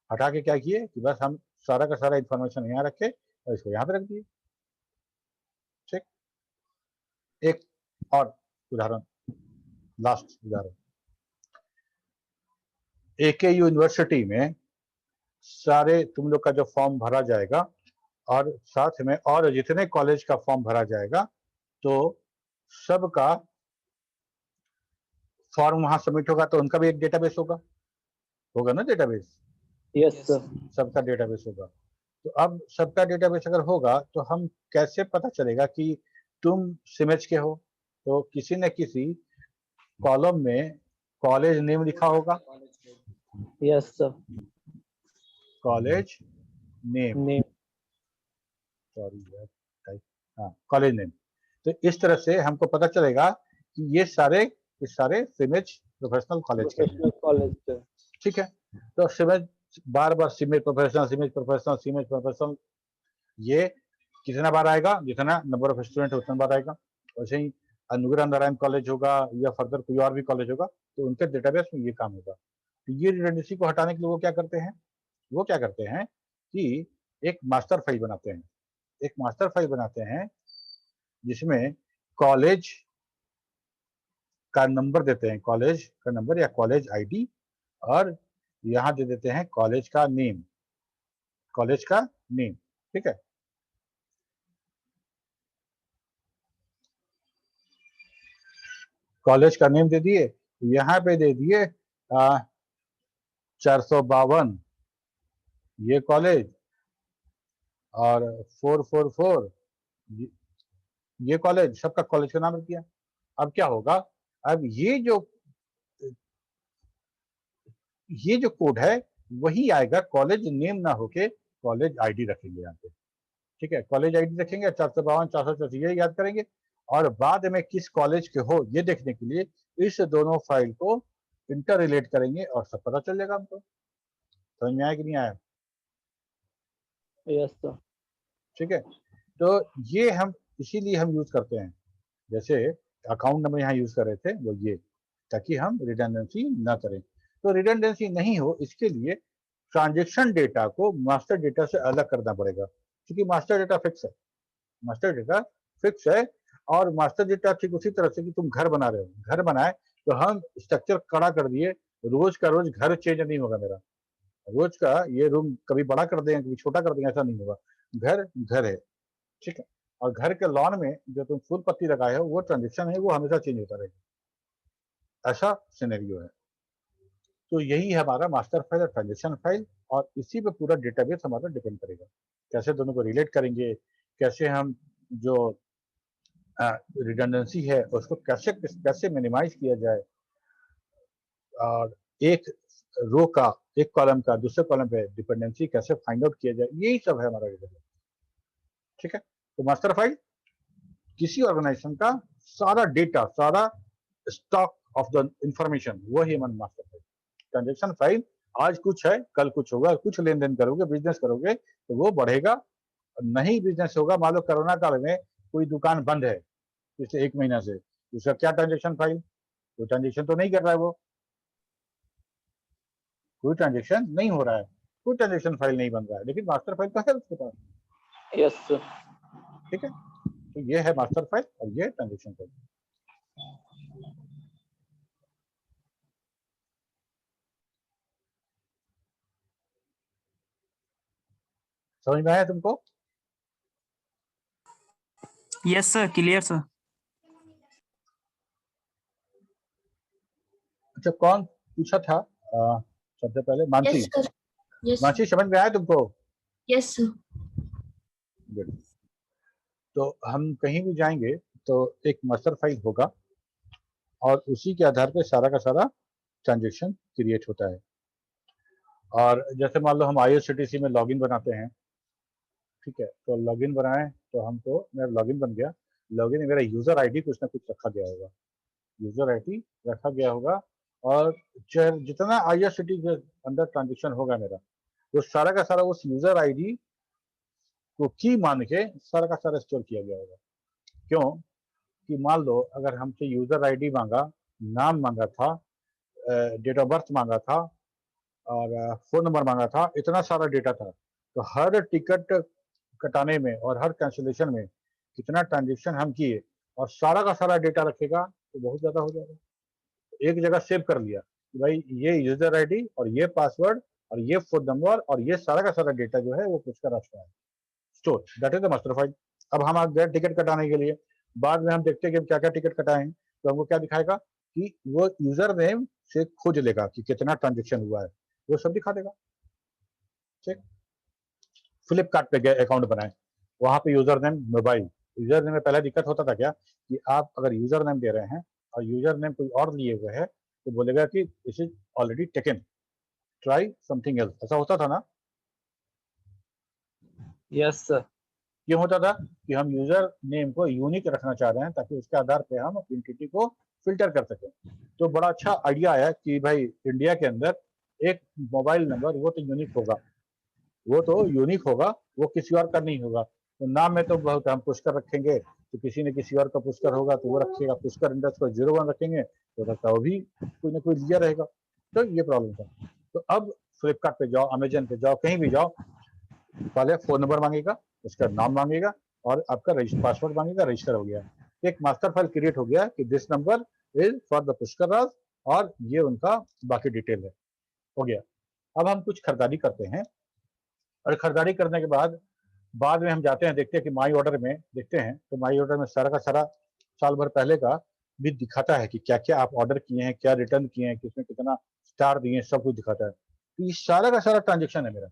हटा के क्या किए कि बस हम सारा का सारा इंफॉर्मेशन यहाँ रखे और इसको यहाँ पे रख दिए। ठीक, एक और उदाहरण, लास्ट उदाहरण, AKU यूनिवर्सिटी में सारे तुम लोग का जो फॉर्म भरा जाएगा और साथ में और जितने कॉलेज का फॉर्म भरा जाएगा, तो सबका फॉर्म वहां सबमिट होगा, तो उनका भी एक डेटाबेस होगा ना, डेटाबेस। Yes sir. सबका डेटाबेस होगा। तो अब सबका डेटाबेस अगर होगा तो हम कैसे पता चलेगा कि तुम सिमेज के हो, तो किसी न किसी कॉलम में कॉलेज नेम लिखा होगा। Yes sir. College name, sorry यार, हाँ, कॉलेज नेम। तो इस तरह से हमको पता चलेगा कि ये सारे सिमेज प्रोफेशनल कॉलेज के हैं। कॉलेज। ठीक है, तो सिमेज बार बार सिमेज प्रोफेशनल, सिमेज प्रोफेशनल, सिमेज प्रोफेशनल, ये कितना बार आएगा, जितना नंबर ऑफ स्टूडेंट है उतना बार आएगा। वैसे ही अनुग्रह नारायण कॉलेज होगा या फर्दर कोई और भी कॉलेज होगा, तो उनके डेटाबेस में ये काम होगा। तो ये रिडंडेंसी को हटाने के लिए वो क्या करते हैं कि एक मास्टर फाइल बनाते हैं, जिसमें कॉलेज का नंबर देते हैं, कॉलेज का नंबर या कॉलेज आईडी, और यहाँ दे देते हैं कॉलेज का नेम, ठीक है। कॉलेज का नेम दे दिए, यहाँ पे दे दिए 452 ये कॉलेज, और 444 ये कॉलेज, सबका कॉलेज का नाम रख दिया। अब क्या होगा, अब ये जो कोड है वही आएगा, कॉलेज नेम ना होके कॉलेज आईडी रखेंगे यहाँ पे। ठीक है, कॉलेज आईडी रखेंगे, 452 484 ये याद करेंगे, और बाद में किस कॉलेज के हो ये देखने के लिए इस दोनों फाइल को इंटर रिलेट करेंगे और सब पता चल जाएगा हमको। समझ में आया कि नहीं आया? Yes sir. ठीक है, तो ये हम इसीलिए हम यूज करते हैं, जैसे अकाउंट नंबर यहाँ यूज कर रहे थे वो ये, ताकि हम रिडंडेंसी ना करें। तो रिडंडेंसी नहीं हो इसके लिए ट्रांजेक्शन डेटा को मास्टर डेटा से अलग करना पड़ेगा, क्योंकि मास्टर डेटा फिक्स है, मास्टर डेटा फिक्स है। और मास्टर डेटा ठीक उसी तरह से कि तुम घर बना रहे हो, घर बनाए तो हम स्ट्रक्चर खड़ा कर दिए, रोज का रोज घर चेंज नहीं होगा मेरा, रोज का ये रूम कभी बड़ा कर देंगे कभी छोटा कर देंगे, ऐसा नहीं होगा। घर घर है, ठीक है। और घर के लॉन में जो तुम फूल पत्ती लगाए हो वो ट्रांजेक्शन है, वो हमेशा चेंज होता रहेगा, ऐसा सिनेरियो है। तो यही है हमारा मास्टर फाइल और ट्रांजेक्शन फाइल, और इसी पे पूरा डेटाबेस हमारा डिपेंड करेगा। कैसे दोनों को रिलेट करेंगे, कैसे हम जो रिडंडेंसी है उसको कैसे कैसे मिनिमाइज किया जाए, और एक रो का एक कॉलम का दूसरे कॉलम पे डिपेंडेंसी कैसे फाइंड आउट किया जाए, यही सब है हमारा डेटाबेस, ठीक है। तो मास्टर फाइल किसी ऑर्गेनाइजेशन का सारा डेटा, सारा स्टॉक ऑफ द इंफॉर्मेशन, वही हमारा मास्टर फाइल। ट्रांजेक्शन फाइल आज कुछ है कल कुछ होगा, कुछ लेन देन करोगे बिजनेस करोगे तो वो बढ़ेगा, नहीं बिजनेस होगा, मान लो कोरोना काल में कोई दुकान बंद है पिछले 1 महीना से, उसका क्या ट्रांजेक्शन फाइल, कोई ट्रांजेक्शन तो नहीं कर रहा है, वो कोई ट्रांजेक्शन नहीं हो रहा है, कोई ट्रांजेक्शन फाइल नहीं बन रहा है, लेकिन मास्टर फाइल तो है उसके पास, यस सर। ठीक है। तो ये है मास्टर फाइल और ये ट्रांजेक्शन फाइल। समझ में आया तुमको? Yes sir, clear sir. अच्छा, कौन पूछा था सबसे पहले? Mansi. Yes, sir. Yes, Mansi, समझ में आया तुमको? yes, sir. गुड। तो हम कहीं भी जाएंगे तो एक मास्टर फाइल होगा और उसी के आधार पे सारा का सारा ट्रांजेक्शन क्रिएट होता है। और जैसे मान लो हम IRCTC में लॉगिन बनाते हैं, ठीक है, तो लॉगिन बनाए तो हमको, मेरा लॉगिन बन गया, लॉगिन में मेरा यूजर आईडी कुछ ना कुछ रखा गया होगा, यूजर आईडी रखा गया होगा, और जितना IRCTC के अंदर ट्रांजेक्शन होगा मेरा, वो सारा का सारा उस यूजर आईडी को की मान के सारा का सारा स्टोर किया गया होगा। क्यों कि मान लो अगर हमसे यूजर आईडी मांगा, नाम मांगा था, डेट ऑफ बर्थ मांगा था और फोन नंबर मांगा था, इतना सारा डेटा था, तो हर टिकट कटाने में और हर कैंसिलेशन में कितना ट्रांजेक्शन हम किए और सारा का सारा डेटा रखेगा तो बहुत ज्यादा हो जाएगा। एक जगह सेव कर लिया कि भाई ये यूजर आईडी और ये पासवर्ड और ये फोन नंबर और ये सारा का सारा डेटा जो है वो कुछ का रखा है, store, that is the master file. अब हम आ गए टिकट कटाने के लिए, बाद में हम देखते हैं कि हम क्या क्या टिकट कटाए हैं, तो हमको क्या दिखाएगा कि वो यूजर नेम से खोज लेगा कि कितना ट्रांजेक्शन हुआ है, वो सब दिखा देगा, ठीक। फ्लिपकार्ट पे गए, अकाउंट बनाए, वहां पे user name mobile, user name में पहले दिक्कत होता था क्या कि आप अगर यूजर नेम दे रहे हैं और यूजर नेम कोई और लिए हुए है तो बोलेगा कि this is already taken, try something else, ऐसा होता था ना? Yes sir. क्यों होता था कि हम यूजर नेम को यूनिक रखना चाह रहे हैं ताकि उसके आधार पे हम एंटिटी को फिल्टर कर सकें। तो बड़ा अच्छा आइडिया आया कि भाई इंडिया के अंदर एक मोबाइल नंबर वो तो यूनिक होगा, वो तो यूनिक होगा, वो किसी और का नहीं होगा। तो नाम में तो बहुत हम पुष्कर रखेंगे तो किसी ने किसी और का पुष्कर होगा तो वो रखेगा, पुष्कर इंडस्ट्री 01 रखेंगे तो रखता वो भी कोई ना कोई लिया रहेगा, तो ये प्रॉब्लम था। तो अब फ्लिपकार्ट पे जाओ, अमेजन पे जाओ, कहीं भी जाओ, पहले फोन नंबर मांगेगा, उसका नाम मांगेगा और आपका पासवर्ड मांगेगा, रजिस्टर हो गया, एक मास्टर फाइल क्रिएट हो गया कि this number is for the Pushkar Raj और ये उनका बाकी डिटेल है, हो गया। अब हम कुछ खरीदारी करते हैं और खरीदारी करने के बाद में हम जाते हैं, देखते हैं कि माई ऑर्डर में देखते हैं तो माई ऑर्डर में सारा का सारा साल भर पहले का भी दिखाता है कि क्या क्या आप ऑर्डर किए हैं, क्या रिटर्न किए हैं, किसमें कितना स्टार दिए हैं, सब कुछ दिखाता है। तो ये सारा का सारा ट्रांजेक्शन है मेरा,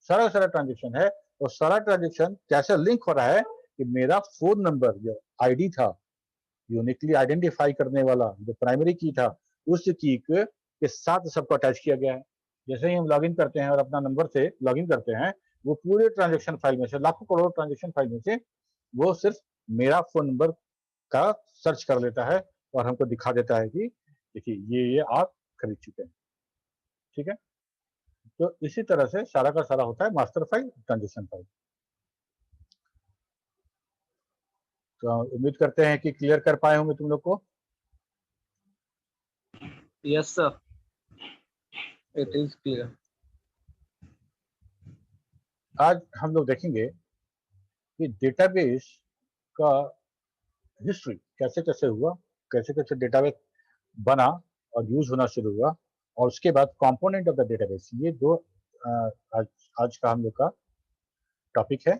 सारा का सारा ट्रांजेक्शन है। और सारा ट्रांजेक्शन कैसे लिंक हो रहा है कि मेरा फोन नंबर जो आईडी था, यूनिकली आइडेंटिफाई करने वाला जो प्राइमरी की था, उस की के साथ सबको अटैच किया गया है। जैसे ही हम लॉगिन करते हैं और अपना नंबर से लॉगिन करते हैं, वो पूरे ट्रांजेक्शन फाइल में से, लाखों करोड़ ट्रांजेक्शन फाइल में से, वो सिर्फ मेरा फोन नंबर का सर्च कर लेता है और हमको दिखा देता है कि देखिए ये आप खरीद चुके हैं, ठीक है। तो इसी तरह से सारा का सारा होता है मास्टर फाइल, ट्रांजेक्शन फाइल। तो उम्मीद करते हैं कि क्लियर कर पाए होंगे तुम लोग को। Yes sir, it is clear. आज हम लोग देखेंगे कि डेटाबेस का हिस्ट्री कैसे कैसे हुआ, कैसे कैसे डेटाबेस बना और यूज होना शुरू हुआ, और उसके बाद कंपोनेंट ऑफ द डेटाबेस। ये दो आज आज का हम लोग का टॉपिक है।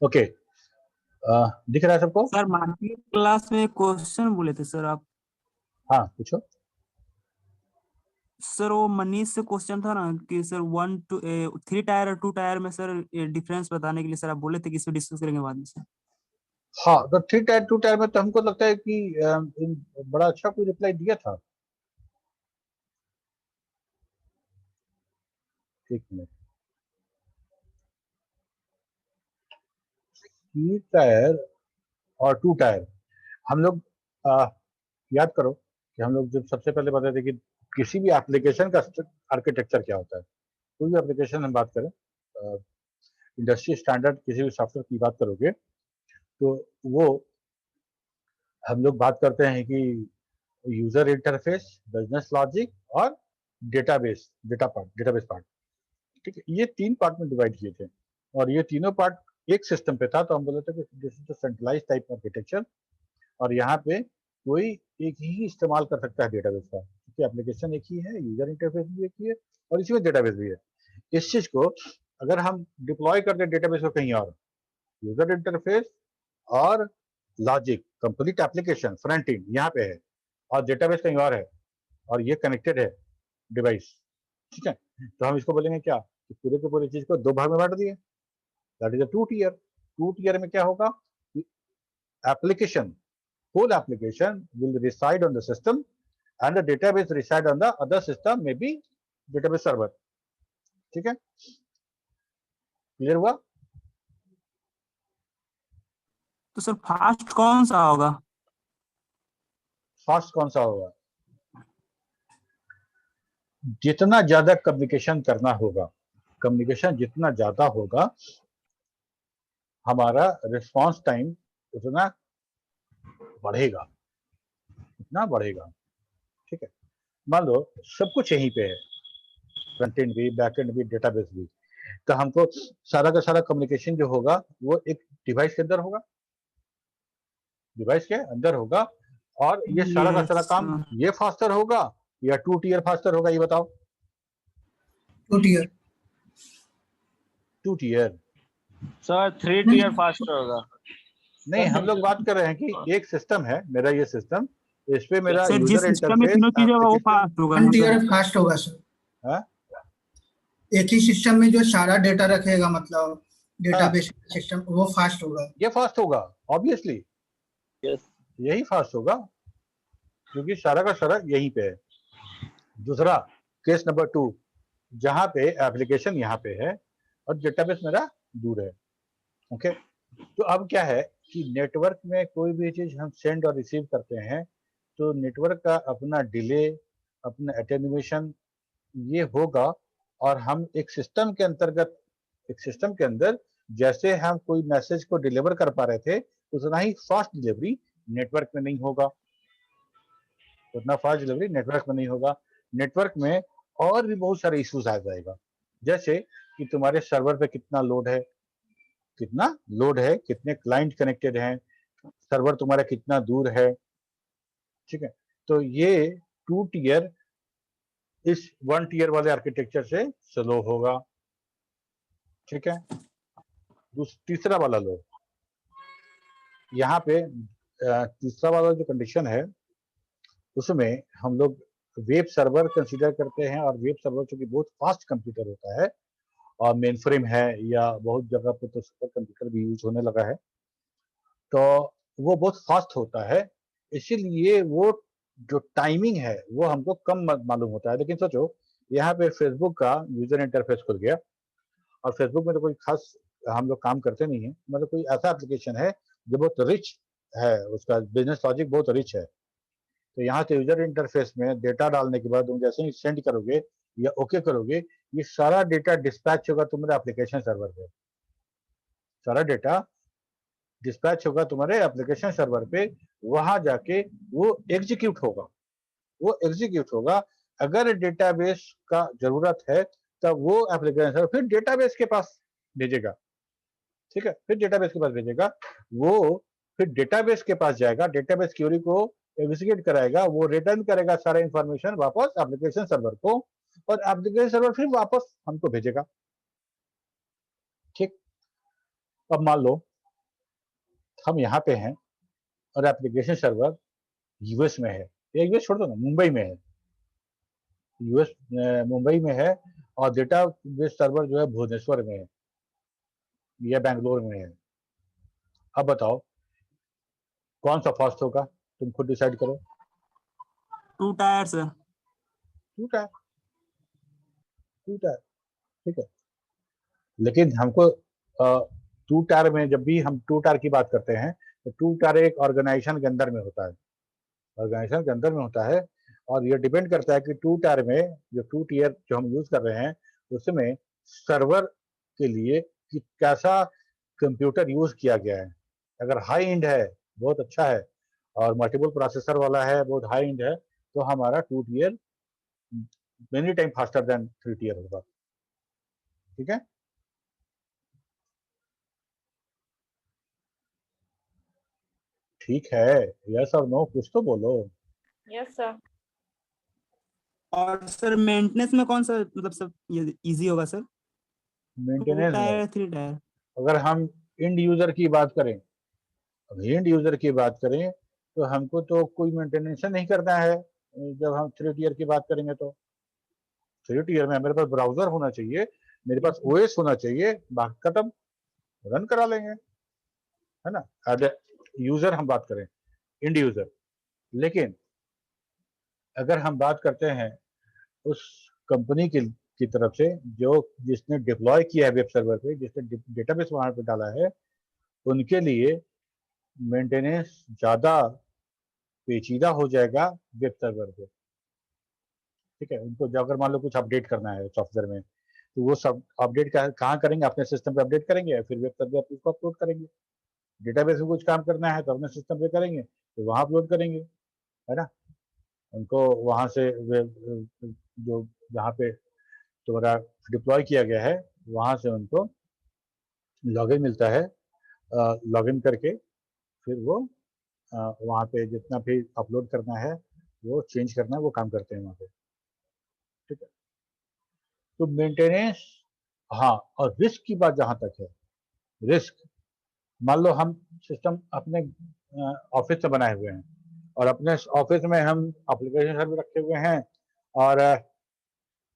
ओके, दिख रहा है सबको? सर मार्केट क्लास में क्वेश्चन बोले थे सर आप। हाँ, पूछो। सर वो मनीष से क्वेश्चन था ना कि सर 3 टायर और 2 टायर में सर डिफरेंस बताने के लिए सर आप बोले थे कि इसको डिस्कस करेंगे बाद में सर। हाँ, तो 3 टायर 2 टायर में तो हमको लगता है कि बड़ा अच्छा कोई रिप्लाई दिया था। एक मिनट। 3 टायर और 2 टायर हम लोग याद करो कि हम लोग जब सबसे पहले बताते थे कि किसी भी एप्लीकेशन का आर्किटेक्चर क्या होता है। कोई भी एप्लीकेशन हम बात करें, इंडस्ट्री स्टैंडर्ड किसी भी सॉफ्टवेयर की बात करोगे तो वो हम लोग बात करते हैं कि यूजर इंटरफेस, बिजनेस लॉजिक और डेटाबेस पार्ट। ठीक है, ये 3 पार्ट में डिवाइड किए थे और ये तीनों पार्ट एक सिस्टम पे था, तो हम बोले थे कि this is the centralize type architecture. और यहाँ पे कोई एक ही इस्तेमाल कर सकता है डेटाबेस का, क्योंकि एप्लीकेशन एक ही है, यूजर इंटरफेस भी एक ही है और इसमें डेटाबेस भी है। इस चीज को अगर हम डिप्लॉय कर दें डेटाबेस को कहीं और, यूजर इंटरफेस और logic complete application front end यहाँ पे है और डेटाबेस कहीं और है और ये कनेक्टेड है डिवाइस। ठीक है, तो हम इसको बोलेंगे क्या कि पूरे के पूरे चीज को 2 भाग में बांट दिए, that is a 2 tier. 2 tier में क्या होगा, application, whole application will reside on the system and the database reside on the other system, maybe database server। ठीक है, क्लियर हुआ? तो सर फास्ट कौन सा होगा? फास्ट कौन सा होगा? जितना ज्यादा कम्युनिकेशन करना होगा, कम्युनिकेशन जितना ज्यादा होगा, हमारा रिस्पांस टाइम उतना बढ़ेगा, उतना बढ़ेगा। ठीक है, मान लो सब कुछ यहीं पे है, फ्रंट एंड भी, बैक एंड भी, डेटाबेस भी, तो हमको सारा का सारा कम्युनिकेशन जो होगा वो एक डिवाइस के अंदर होगा, डिवाइस के अंदर होगा। और ये सारा का सारा काम ये फास्टर होगा या 2 टियर फास्टर होगा, ये बताओ। 2 tier. 2 tier sir 3 tier fast होगा। नहीं, हम लोग बात कर रहे हैं कि एक सिस्टम है मेरा, ये सिस्टम, इस पे मेरा सर जिस यूजर सिस्टम में इंटरफेस तीनों चीजें होगा वो फास्ट होगा 1 टियर फास्ट होगा सर। हाँ? एक ही सिस्टम में जो सारा डेटा रखेगा, मतलब डेटाबेस सिस्टम, वो फास्ट होगा। ये फास्ट होगा ऑब्वियसली, यस यही फास्ट होगा क्योंकि सारा का सारा यहीं पे है। दूसरा केस नंबर 2, जहां पे एप्लीकेशन यहाँ पे है और डेटाबेस मेरा दूर है। ओके, तो अब क्या है कि नेटवर्क में कोई भी चीज हम सेंड और रिसीव करते हैं तो नेटवर्क का अपना डिले, अपना एटेन्यूएशन ये होगा, और हम एक सिस्टम के अंतर्गत, एक सिस्टम के अंदर जैसे हम कोई मैसेज को डिलीवर कर पा रहे थे उतना ही फास्ट डिलीवरी नेटवर्क में नहीं होगा, उतना फास्ट डिलीवरी नेटवर्क में नहीं होगा। नेटवर्क में और भी बहुत सारे इश्यूज आ जाएगा, जैसे कि तुम्हारे सर्वर पे कितना लोड है, कितने क्लाइंट कनेक्टेड हैं, सर्वर तुम्हारा कितना दूर है। ठीक है, तो ये 2 टियर इस 1 टियर वाले आर्किटेक्चर से स्लो होगा। ठीक है, तीसरा वाला लो, यहाँ पे तीसरा वाला जो कंडीशन है उसमें हम लोग वेब सर्वर कंसीडर करते हैं, और वेब सर्वर चूंकि बहुत फास्ट कंप्यूटर होता है और मेन फ्रेम है या बहुत जगह पे तो सुपर कंप्यूटर भी यूज होने लगा है, तो वो बहुत फास्ट होता है, इसीलिए वो जो टाइमिंग है वो हमको कम मालूम होता है। लेकिन सोचो यहाँ पे फेसबुक का यूजर इंटरफेस खुल गया और फेसबुक में तो कोई खास हम लोग काम करते नहीं है, मतलब कोई ऐसा एप्लीकेशन है जो बहुत रिच है, उसका बिजनेस लॉजिक बहुत रिच है। तो यहाँ से यूजर इंटरफेस में डेटा डालने के बाद तुम जैसे ही सेंड करोगे या ओके करोगे, ये सारा डेटा डिस्पैच होगा तुम्हारे एप्लीकेशन सर्वर पे, सारा डेटा डिस्पैच होगा तुम्हारे एप्लीकेशन सर्वर पे, वहां जाके वो एग्जीक्यूट होगा, वो एग्जीक्यूट होगा। अगर डेटाबेस का जरूरत है तब वो एप्लीकेशन सर्वर फिर डेटाबेस के पास भेजेगा, ठीक है, फिर डेटाबेस के पास भेजेगा, वो फिर डेटाबेस के पास जाएगा, डेटाबेस क्वेरी को एग्जीक्यूट कराएगा, वो रिटर्न करेगा सारा इंफॉर्मेशन वापस एप्लीकेशन सर्वर को, और एप्लीकेशन सर्वर फिर वापस हमको भेजेगा। ठीक, अब मान लो हम यहाँ पे हैं और एप्लीकेशन सर्वर यूएस में है, या यूएस छोड़ दो ना, मुंबई में है, यूएस मुंबई में है, और डेटाबेस सर्वर जो है भुवनेश्वर में है या बैंगलोर में है। अब बताओ कौन सा फास्ट होगा, तुम खुद डिसाइड करो। 2 tier sir. Two tier, two tier, ठीक है, लेकिन हमको टू टायर में, जब भी हम टू टायर की बात करते हैं तो टू टायर एक ऑर्गेनाइजेशन के अंदर में होता है, ऑर्गेनाइजेशन के अंदर में होता है, और ये डिपेंड करता है कि टू टायर में जो टू टीयर जो हम यूज कर रहे हैं उसमें सर्वर के लिए कि कैसा कंप्यूटर यूज किया गया है। अगर हाई एंड है, बहुत अच्छा है, और मल्टीपल प्रोसेसर वाला है, बहुत हाई एंड है, तो हमारा two tier many time faster than three tier होगा। ठीक है, ठीक है, यस और नो कुछ तो बोलो। Yes sir. और सर मेंटेनेंस में कौन सा मतलब सब ये इजी होगा सर? 2 मेंटेनेंस में टायर 3 टायर? अगर हम इंड यूजर की बात करें, अब इंड यूजर की बात करें तो हमको तो कोई मेंटेनेंस नहीं करना है। जब हम थ्री टीयर की बात करेंगे तो थ्री टीयर में मेरे पास ब्राउजर होना चाहिए, मेरे पास ओएस होना चाहिए, बाकी खत्म, रन करा लेंगे, है ना। एज यूजर हम बात करें, इंड यूजर। लेकिन अगर हम बात करते हैं उस कंपनी की तरफ से जो जिसने डिप्लॉय किया है वेब सर्वर पे, जिसने डेटाबेस वहां पे डाला है, उनके लिए मेंटेनेंस ज्यादा पेचीदा हो जाएगा वेब सर्वर पे। ठीक है, उनको अगर मान लो कुछ अपडेट करना है सॉफ्टवेयर में, तो वो सब अपडेट कहाँ करेंगे, अपने सिस्टम पे अपडेट करेंगे, फिर वेब सर्वर पे उसको अपलोड करेंगे। डेटाबेस में कुछ काम करना है तो अपने सिस्टम पे करेंगे, तो वहाँ अपलोड करेंगे, है ना। उनको वहाँ से जो जहाँ पे तुम्हारा डिप्लॉय किया गया है वहाँ से उनको लॉगिन मिलता है, लॉगिन करके फिर वो वहाँ पे जितना भी अपलोड करना है, वो चेंज करना है, वो काम करते हैं वहाँ पे। ठीक है, तो मेंटेनेंस, हाँ, और रिस्क की बात जहाँ तक है, रिस्क, मान लो हम सिस्टम अपने ऑफिस से बनाए हुए हैं और अपने ऑफिस में हम एप्लीकेशन सर्वर रखे हुए हैं और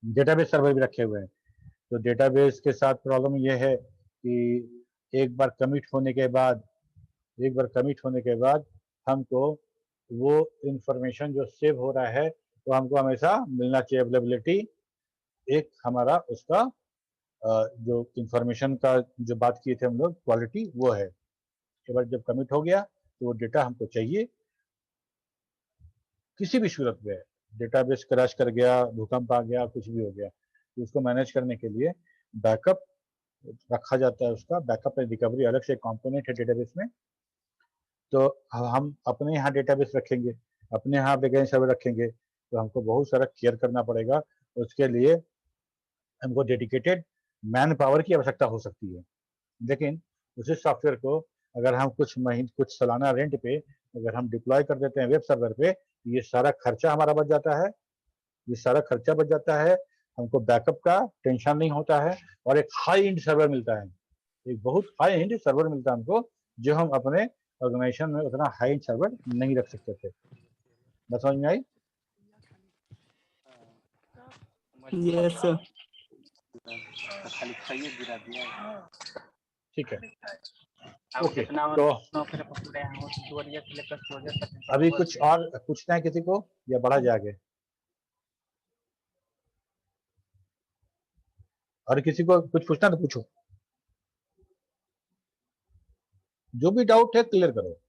डेटाबेस सर्वर भी रखे हुए हैं। तो डेटाबेस के साथ प्रॉब्लम यह है कि एक बार कमिट होने के बाद हमको वो इंफॉर्मेशन जो सेव हो रहा है तो हमको हमेशा मिलना चाहिए अवेलेबिलिटी, एक हमारा उसका जो इंफॉर्मेशन का जो बात किए थे हम लोग क्वालिटी, वो है। एक बार जब कमिट हो गया तो वो डेटा हमको चाहिए किसी भी सूरत में, डेटाबेस क्रैश कर गया, भूकंप आ गया, कुछ भी हो गया, तो उसको मैनेज करने के लिए बैकअप रखा जाता है। उसका बैकअप एंड रिकवरी अलग से कंपोनेंट है डेटाबेस में। तो हम अपने यहाँ डेटाबेस रखेंगे, अपने यहाँ एप्लीकेशन सर्वर रखेंगे, तो हमको बहुत सारा केयर करना पड़ेगा। उसके लिए हमको डेडिकेटेड मैन पावर की आवश्यकता हो सकती है। लेकिन उसी सॉफ्टवेयर को अगर हम कुछ सालाना रेंट पे अगर हम डिप्लॉय कर देते हैं वेब सर्वर पे, ये सारा खर्चा हमारा बच जाता है, ये सारा खर्चा बच जाता है, हमको बैकअप का टेंशन नहीं होता है, और एक हाई एंड सर्वर मिलता है, एक बहुत हाई एंड सर्वर मिलता है हमको, जो हम अपने ऑर्गेनाइजेशन में उतना हाई एंड सर्वर नहीं रख सकते थे। बस समझ में आई? Yes sir. ठीक है, ओके। तो अभी कुछ और पूछना है किसी को या बढ़ा जाए आगे? और किसी को कुछ पूछना तो पूछो, जो भी डाउट है क्लियर करो।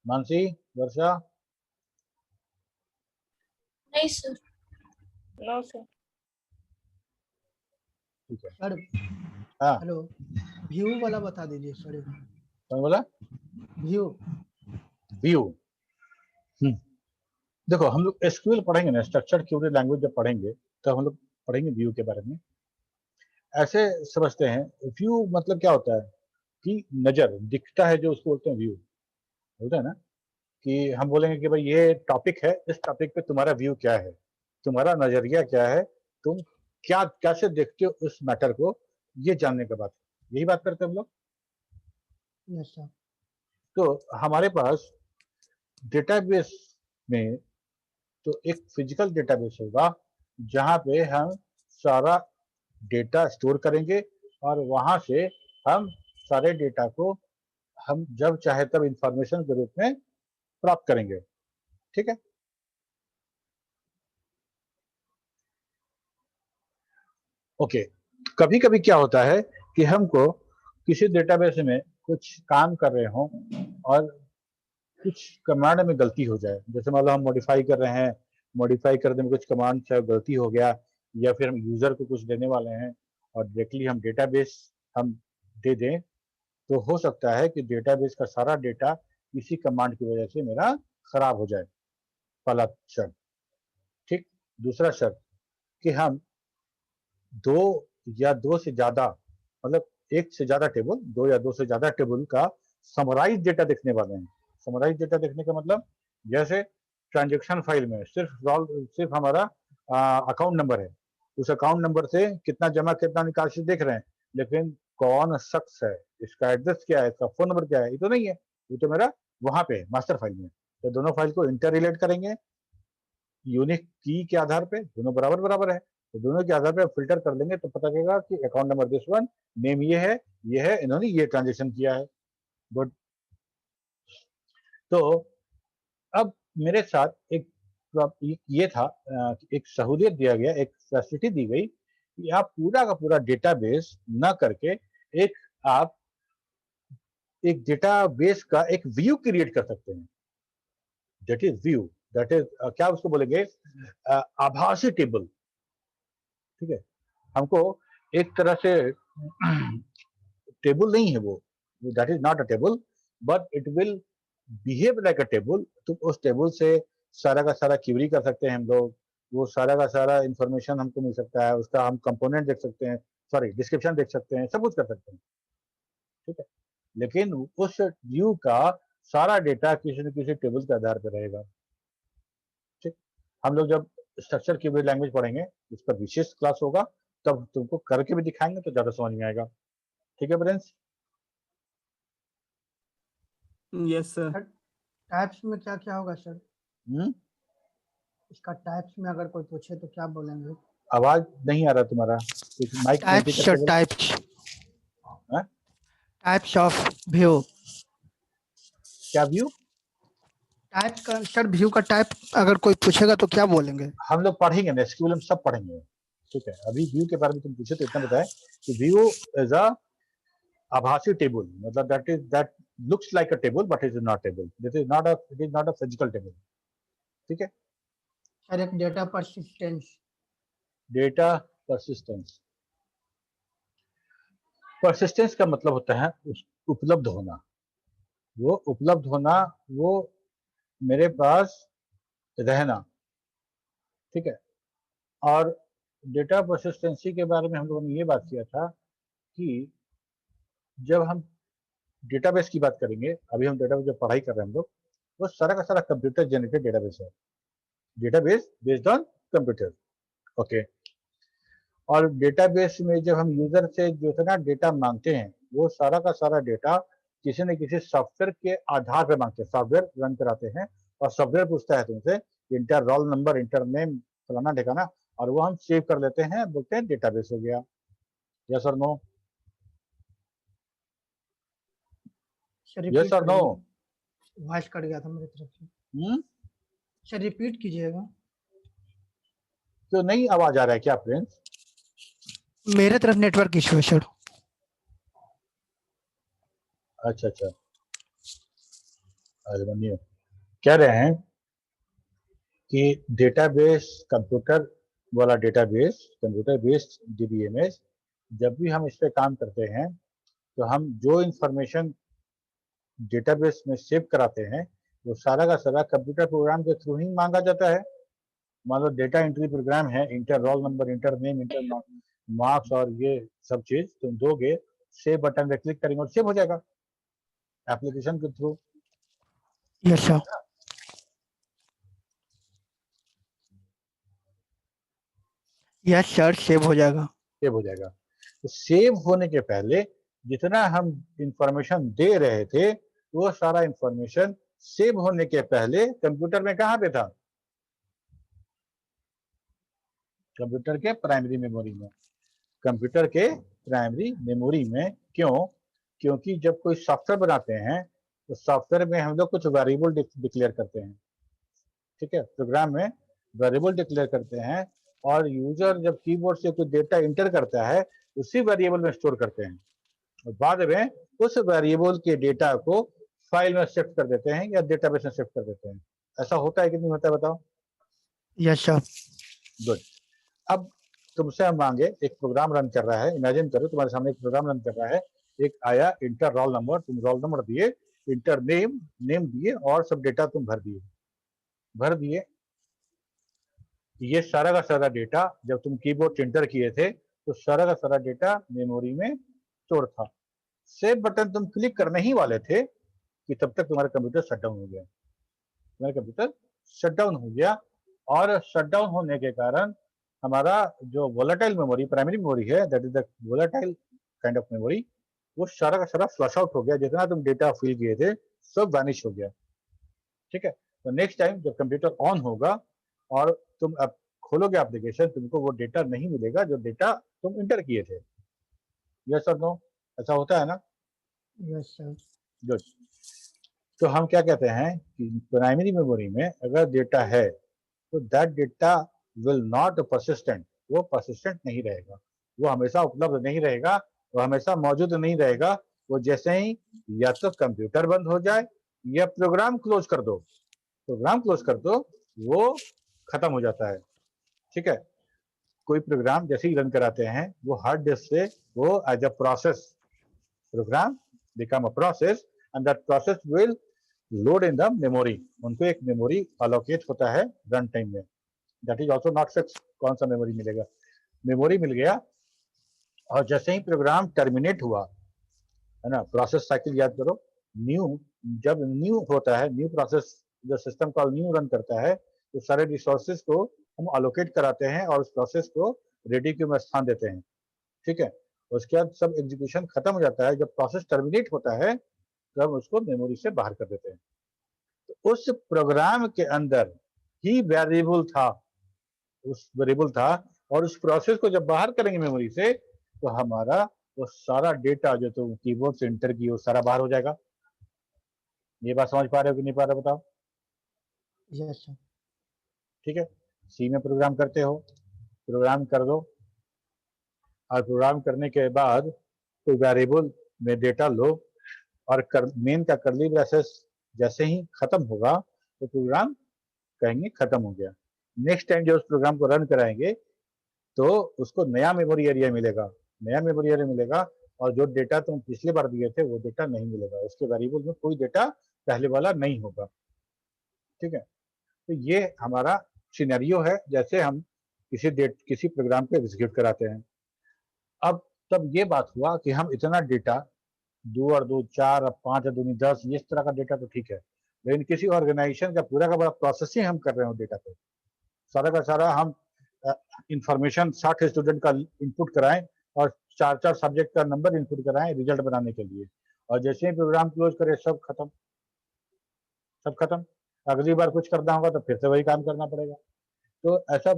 मानसी, वर्षा, नहीं सर। No sir. ठीक है। सर हाँ, हेलो, व्यू वाला बता दीजिए सर। कौन बोला? व्यू। व्यू। देखो हम लोग एसक्यूएल पढ़ेंगे ना, स्ट्रक्चर्ड क्वेरी लैंग्वेज जब पढ़ेंगे तो हम लोग पढ़ेंगे व्यू के बारे में। ऐसे समझते हैं, व्यू मतलब क्या होता है कि नजर दिखता है जो उसको बोलते हैं व्यू, बोलते हैं ना कि हम बोलेंगे कि भाई ये टॉपिक है, इस टॉपिक पे तुम्हारा व्यू क्या है, तुम्हारा नजरिया क्या है, तुम क्या कैसे देखते हो उस मैटर को, ये जानने के बाद यही बात करते हैं हम लोग। Yes sir. तो हमारे पास डेटाबेस में तो एक फिजिकल डेटाबेस होगा जहाँ पे हम सारा डेटा स्टोर करेंगे और वहां से हम सारे डेटा को हम जब चाहे तब इंफॉर्मेशन के रूप में प्राप्त करेंगे। ठीक है। ओके। कभी कभी क्या होता है कि हमको किसी डेटाबेस में कुछ काम कर रहे हो और कुछ कमांड में गलती हो जाए, जैसे मान लो हम मॉडिफाई कर रहे हैं, मॉडिफाई करने में कुछ कमांड से गलती हो गया, या फिर हम यूजर को कुछ देने वाले हैं और डायरेक्टली हम डेटाबेस हम दे दें, तो हो सकता है कि डेटाबेस का सारा डेटा इसी कमांड की वजह से मेरा खराब हो जाए। पहला शर्त। ठीक। दूसरा शर्त कि हम दो या दो से ज्यादा, मतलब एक से ज्यादा टेबल, दो या दो से ज्यादा टेबल का समराइज डेटा देखने वाले हैं। समराइज डेटा देखने का मतलब जैसे ट्रांजेक्शन फाइल में सिर्फ हमारा अकाउंट नंबर है, उस अकाउंट नंबर से कितना जमा कितना निकासी देख रहे हैं, लेकिन कौन शख्स है, इसका एड्रेस क्या है, इसका फोन नंबर क्या है, ये तो नहीं है, ये तो मेरा वहां पे मास्टर फाइल में। तो दोनों फाइल को इंटर रिलेट करेंगे यूनिक की के आधार पे, दोनों बराबर बराबर है, तो दोनों के आधार पे फिल्टर कर लेंगे तो पता चलेगा कि account number this one, name ये है, इन्होंने ये ट्रांजेक्शन किया है। गुड। तो अब मेरे साथ एक ये था, एक सहूलियत दिया गया, एक फैसिलिटी दी गई कि आप पूरा का पूरा डेटाबेस ना करके आप एक डेटाबेस का एक व्यू क्रिएट कर सकते हैं। That is view, that is क्या उसको बोलेंगे, आभासी टेबल। ठीक है। हमको एक तरह से टेबल नहीं है वो, that is not a table, but it will behave like a table. तो उस टेबल से सारा का सारा क्वेरी कर सकते हैं हम लोग, वो सारा का सारा इंफॉर्मेशन हमको मिल सकता है, उसका हम कंपोनेंट देख सकते हैं, सॉरी डिस्क्रिप्शन देख सकते हैं, सब कुछ कर सकते हैं। ठीक है। लेकिन उस व्यू का सारा डेटा किसी न किसी टेबल के आधार पर रहेगा। ठीक। हम लोग जब स्ट्रक्चर क्वेरी लैंग्वेज पढ़ेंगे, इस पर विशेष क्लास होगा, तब तुमको करके भी दिखाएंगे तो ज्यादा समझ में आएगा। ठीक है फ्रेंड्स? Yes sir. टाइप्स में क्या क्या होगा सर? हम्म। इसका टाइप्स में अगर कोई पूछे तो क्या बोलेंगे? आवाज नहीं आ रहा तुम्हारा, कुछ माइक टाइप्स सर, टाइप्स। हाँ? Types of view. क्या व्यू? टाइप्स का सर, व्यू का टाइप अगर कोई पूछेगा तो क्या बोलेंगे? हम लोग पढ़ेंगे ना, एसक्यूएल हम सब पढ़ेंगे। ठीक है। अभी व्यू के बारे में तुम पूछे तो इतना बताएं कि व्यू इज अ आभासी टेबल, मतलब that looks like a table but is not table, it is not a physical table. ठीक है। सर एक data persistence. Data persistence, persistence का मतलब होता है उपलब्ध होना। वो उपलब्ध होना, वो मेरे पास रहना। ठीक है। और डेटा परसिस्टेंसी के बारे में हम लोगों ने ये बात किया था कि जब हम डेटाबेस की बात करेंगे, अभी हम डेटाबेस जो पढ़ाई कर रहे हैं हम लोग, वो सारा का सारा कंप्यूटर जनरेटेड डेटाबेस है, database based on computer. Okay. और डेटाबेस में जब हम यूजर से जो है ना डेटा मांगते हैं, वो सारा का सारा डेटा किसी न किसी सॉफ्टवेयर के आधार पर मांगते हैं, सॉफ्टवेयर रन कराते हैं और सॉफ्टवेयर पूछता है तुमसे inter roll number, inter name, फलाना ठिकाना, और वो हम सेव कर लेते हैं, बोलते हैं डेटाबेस हो गया। यस और नो? यस और नो? वॉइस कट गया था मेरी तरफ से। सर रिपीट कीजिएगा। तो नहीं आवाज आ रहा है क्या फ्रेंड्स? मेरे तरफ नेटवर्क इशू है सर। अच्छा अच्छा, अभिमन्यु कह रहे हैं कि डेटाबेस कंप्यूटर वाला डेटाबेस, कंप्यूटर बेस्ड डीबीएमएस, जब भी हम इस पे काम करते हैं तो हम जो इंफॉर्मेशन डेटाबेस में सेव कराते हैं वो सारा का सारा कंप्यूटर प्रोग्राम के थ्रू ही मांगा जाता है। मान लो डेटा एंट्री प्रोग्राम है, inter roll number, inter name, inter marks और ये सब चीज तुम दोगे, सेव बटन पे क्लिक करेंगे और सेव हो जाएगा एप्लीकेशन के through. Yes sir. Yes sir, save हो जाएगा। सेव हो जाएगा। तो सेव होने के पहले जितना हम इंफॉर्मेशन दे रहे थे वो सारा इंफॉर्मेशन सेव होने के पहले कंप्यूटर में कहाँ पे था? कंप्यूटर के प्राइमरी मेमोरी में। कंप्यूटर के प्राइमरी मेमोरी में क्यों? क्योंकि जब कोई सॉफ्टवेयर बनाते हैं तो सॉफ्टवेयर में हम लोग कुछ वेरिएबल डिक्लेयर करते हैं, ठीक है, प्रोग्राम में वेरिएबल डिक्लेयर करते हैं और यूजर जब कीबोर्ड से कोई डेटा इंटर करता है उसी वेरिएबल में स्टोर करते हैं और बाद में उस वेरिएबल के डेटा को फाइल में शिफ्ट कर देते हैं या डेटाबेस में शिफ्ट कर देते हैं। ऐसा होता है कि नहीं होता है बताओ? Yes sir. गुड। अब तुमसे हम मांगे, एक प्रोग्राम रन कर रहा है, इमेजिन करो तुम्हारे सामने एक प्रोग्राम रन कर रहा है, एक आया इंटर रोल नंबर, तुम रोल नंबर दिए, इंटर नेम, नेम दिए और सब डेटा तुम भर दिए। ये सारा का सारा डेटा जब तुम कीबोर्ड से इंटर किए थे तो सारा का सारा डेटा मेमोरी में स्टोर था। सेव बटन तुम क्लिक करने ही वाले थे कि तब तक तुम्हारा कंप्यूटर शटडाउन हो गया। तुम्हारा कंप्यूटर शटडाउन हो गया और शटडाउन होने के कारण हमारा जो वोलेटाइल मेमोरी, प्राइमरी मेमोरी है, that is the volatile kind of memory, वो सारा का सारा फ्लश आउट हो गया। जितना तुम डेटा फिल किए थे सब वैनिश हो गया, ठीक है। तो नेक्स्ट टाइम जब कंप्यूटर ऑन होगा और तुम अब खोलोगे एप्लीकेशन, तुमको वो डेटा नहीं मिलेगा जो डेटा तुम इंटर किए थे। यस और नो? ऐसा होता है ना? Yes sir. गुड। तो हम क्या कहते हैं कि प्राइमरी मेमोरी में अगर डेटा है तो that data will not persistent, वो परसिस्टेंट नहीं रहेगा, वो हमेशा उपलब्ध नहीं रहेगा, वो हमेशा मौजूद नहीं रहेगा। वो जैसे ही या तो कंप्यूटर बंद हो जाए या प्रोग्राम क्लोज कर दो, प्रोग्राम क्लोज कर दो, वो खत्म हो जाता है, ठीक है। कोई प्रोग्राम जैसे ही रन कराते हैं वो हार्ड डिस्क से वो as a process, program become a process and that process will load in the memory. उनको एक मेमोरी अलोकेट होता है रन टाइम में, that is also not fix कौन सा मेमोरी मिलेगा। मेमोरी मिल गया और जैसे ही प्रोग्राम टर्मिनेट हुआ, है ना, प्रोसेस साइकिल याद करो, न्यू, जब न्यू होता है, न्यू प्रोसेस जो सिस्टम कॉल न्यू रन करता है तो सारे रिसोर्सेज को हम अलोकेट कराते हैं और उस प्रोसेस को रेडी क्यू में स्थान देते हैं, ठीक है। उसके बाद सब एग्जीक्यूशन खत्म हो जाता है, जब प्रोसेस टर्मिनेट होता है तब उसको मेमोरी से बाहर कर देते हैं। तो उस प्रोग्राम के अंदर ही वेरिएबल था, उस वेरिएबल था और उस प्रोसेस को जब बाहर करेंगे मेमोरी से तो हमारा वो सारा डेटा जो तुम कीबोर्ड से इंटर की वो सारा बाहर हो जाएगा। ये बात समझ पा रहे हो कि नहीं पा रहे हो बताओ? Yes sir. ठीक है। सी में प्रोग्राम करते हो, प्रोग्राम कर दो और प्रोग्राम करने के बाद कोई वेरिएबल में डेटा लो और मेन का करली ब्रेसेस जैसे ही खत्म होगा तो प्रोग्राम कहेंगे खत्म हो गया। नेक्स्ट टाइम जो उस प्रोग्राम को रन कराएंगे तो उसको नया मेमोरी एरिया मिलेगा, नया मेमोरी एरिया मिलेगा और जो डेटा तुम पिछली बार दिए थे वो डेटा नहीं मिलेगा, उसके वेरिएबल में कोई डेटा पहले वाला नहीं होगा, ठीक है। तो ये हमारा सिनेरियो है जैसे हम किसी प्रोग्राम को एग्जीक्यूट कराते हैं। अब तब ये बात हुआ कि हम इतना डेटा 2 और 2 4 और 5 और 2 10 इस तरह का डेटा तो ठीक है, लेकिन किसी ऑर्गेनाइजेशन का पूरा का पूरा प्रोसेसिंग हम कर रहे हो डेटा पे, सारा का सारा हम इंफॉर्मेशन 60 स्टूडेंट का इनपुट कराएं और 4 सब्जेक्ट का नंबर इनपुट कराएं रिजल्ट बनाने के लिए, और जैसे ही प्रोग्राम क्लोज करे सब खत्म, सब खत्म। अगली बार कुछ करना होगा तो फिर से वही काम करना पड़ेगा। तो ऐसा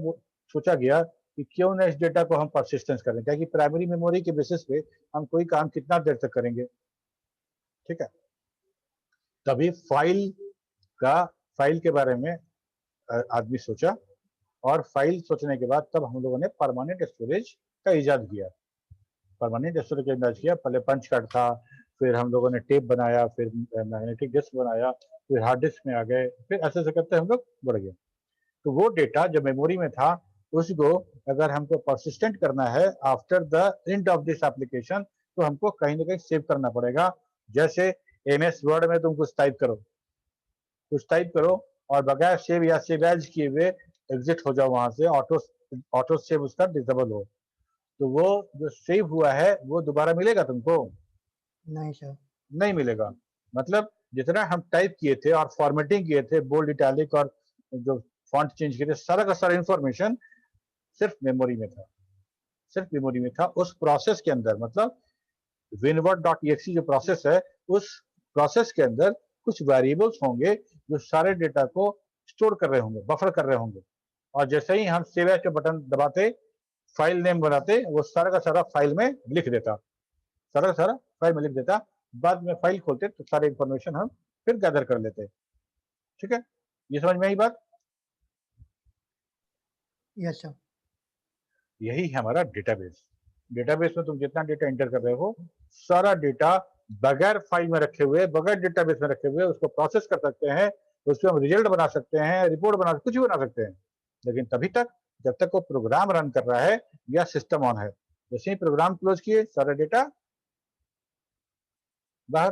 सोचा गया कि क्यों ना इस डेटा को हम परसिस्टेंस करें, क्या कि प्राइमरी मेमोरी के बेसिस पे हम कोई काम कितना देर तक करेंगे, ठीक है। तभी फाइल के बारे में आदमी सोचा और फाइल सोचने के बाद तब हम लोगों ने परमानेंट स्टोरेज का इजाद किया। परमानेंट स्टोरेज का इजाद किया, पहले पंच कार्ड था, फिर हम लोगों ने टेप बनाया, फिर मैग्नेटिक डिस्क बनाया, फिर हार्ड डिस्क में आ गए, फिर ऐसे ऐसे करते हम लोग बढ़ गए। तो वो डेटा जो मेमोरी में था उसको अगर हमको परसिस्टेंट करना है after the end of this application, तो हमको कहीं ना कहीं सेव करना पड़ेगा। जैसे MS वर्ड में तुम कुछ टाइप करो और बगैर सेव या सेव एज किए हुए एग्जिट हो जाओ वहां से, ऑटो सेव उसका डिसेबल हो, तो वो जो सेव हुआ है वो दोबारा मिलेगा तुमको? नहीं सर। नहीं मिलेगा। मतलब जितना हम टाइप किए थे और फॉर्मेटिंग किए थे, बोल्ड, इटैलिक और जो फॉन्ट चेंज किए थे, सारा का सारा इंफॉर्मेशन सिर्फ मेमोरी में था, सिर्फ मेमोरी में था। उस प्रोसेस के अंदर, मतलब winword.exe जो प्रोसेस है, उस प्रोसेस के अंदर कुछ वेरिएबल्स होंगे जो सारे डेटा को स्टोर कर रहे होंगे, बफर कर रहे होंगे, और जैसे ही हम सेव एज के बटन दबाते, फाइल नेम बनाते, वो सारा का सारा फाइल में लिख देता, सारा का सारा फाइल में लिख देता। बाद में फाइल खोलते तो सारे इंफॉर्मेशन हम फिर गैदर कर लेते। ठीक है, ये समझ में आई बात? Yes sir. यही है हमारा डेटाबेस। डेटाबेस में तुम जितना डेटा एंटर कर रहे हो, सारा डेटा बगैर फाइल में रखे हुए, बगैर डेटाबेस में रखे हुए उसको प्रोसेस कर सकते हैं, उसमें हम रिजल्ट बना सकते हैं, रिपोर्ट बना, कुछ भी बना सकते हैं, लेकिन तभी तक जब तक वो प्रोग्राम रन कर रहा है या सिस्टम ऑन है। जैसे ही प्रोग्राम क्लोज किए, सारा डेटा बाहर।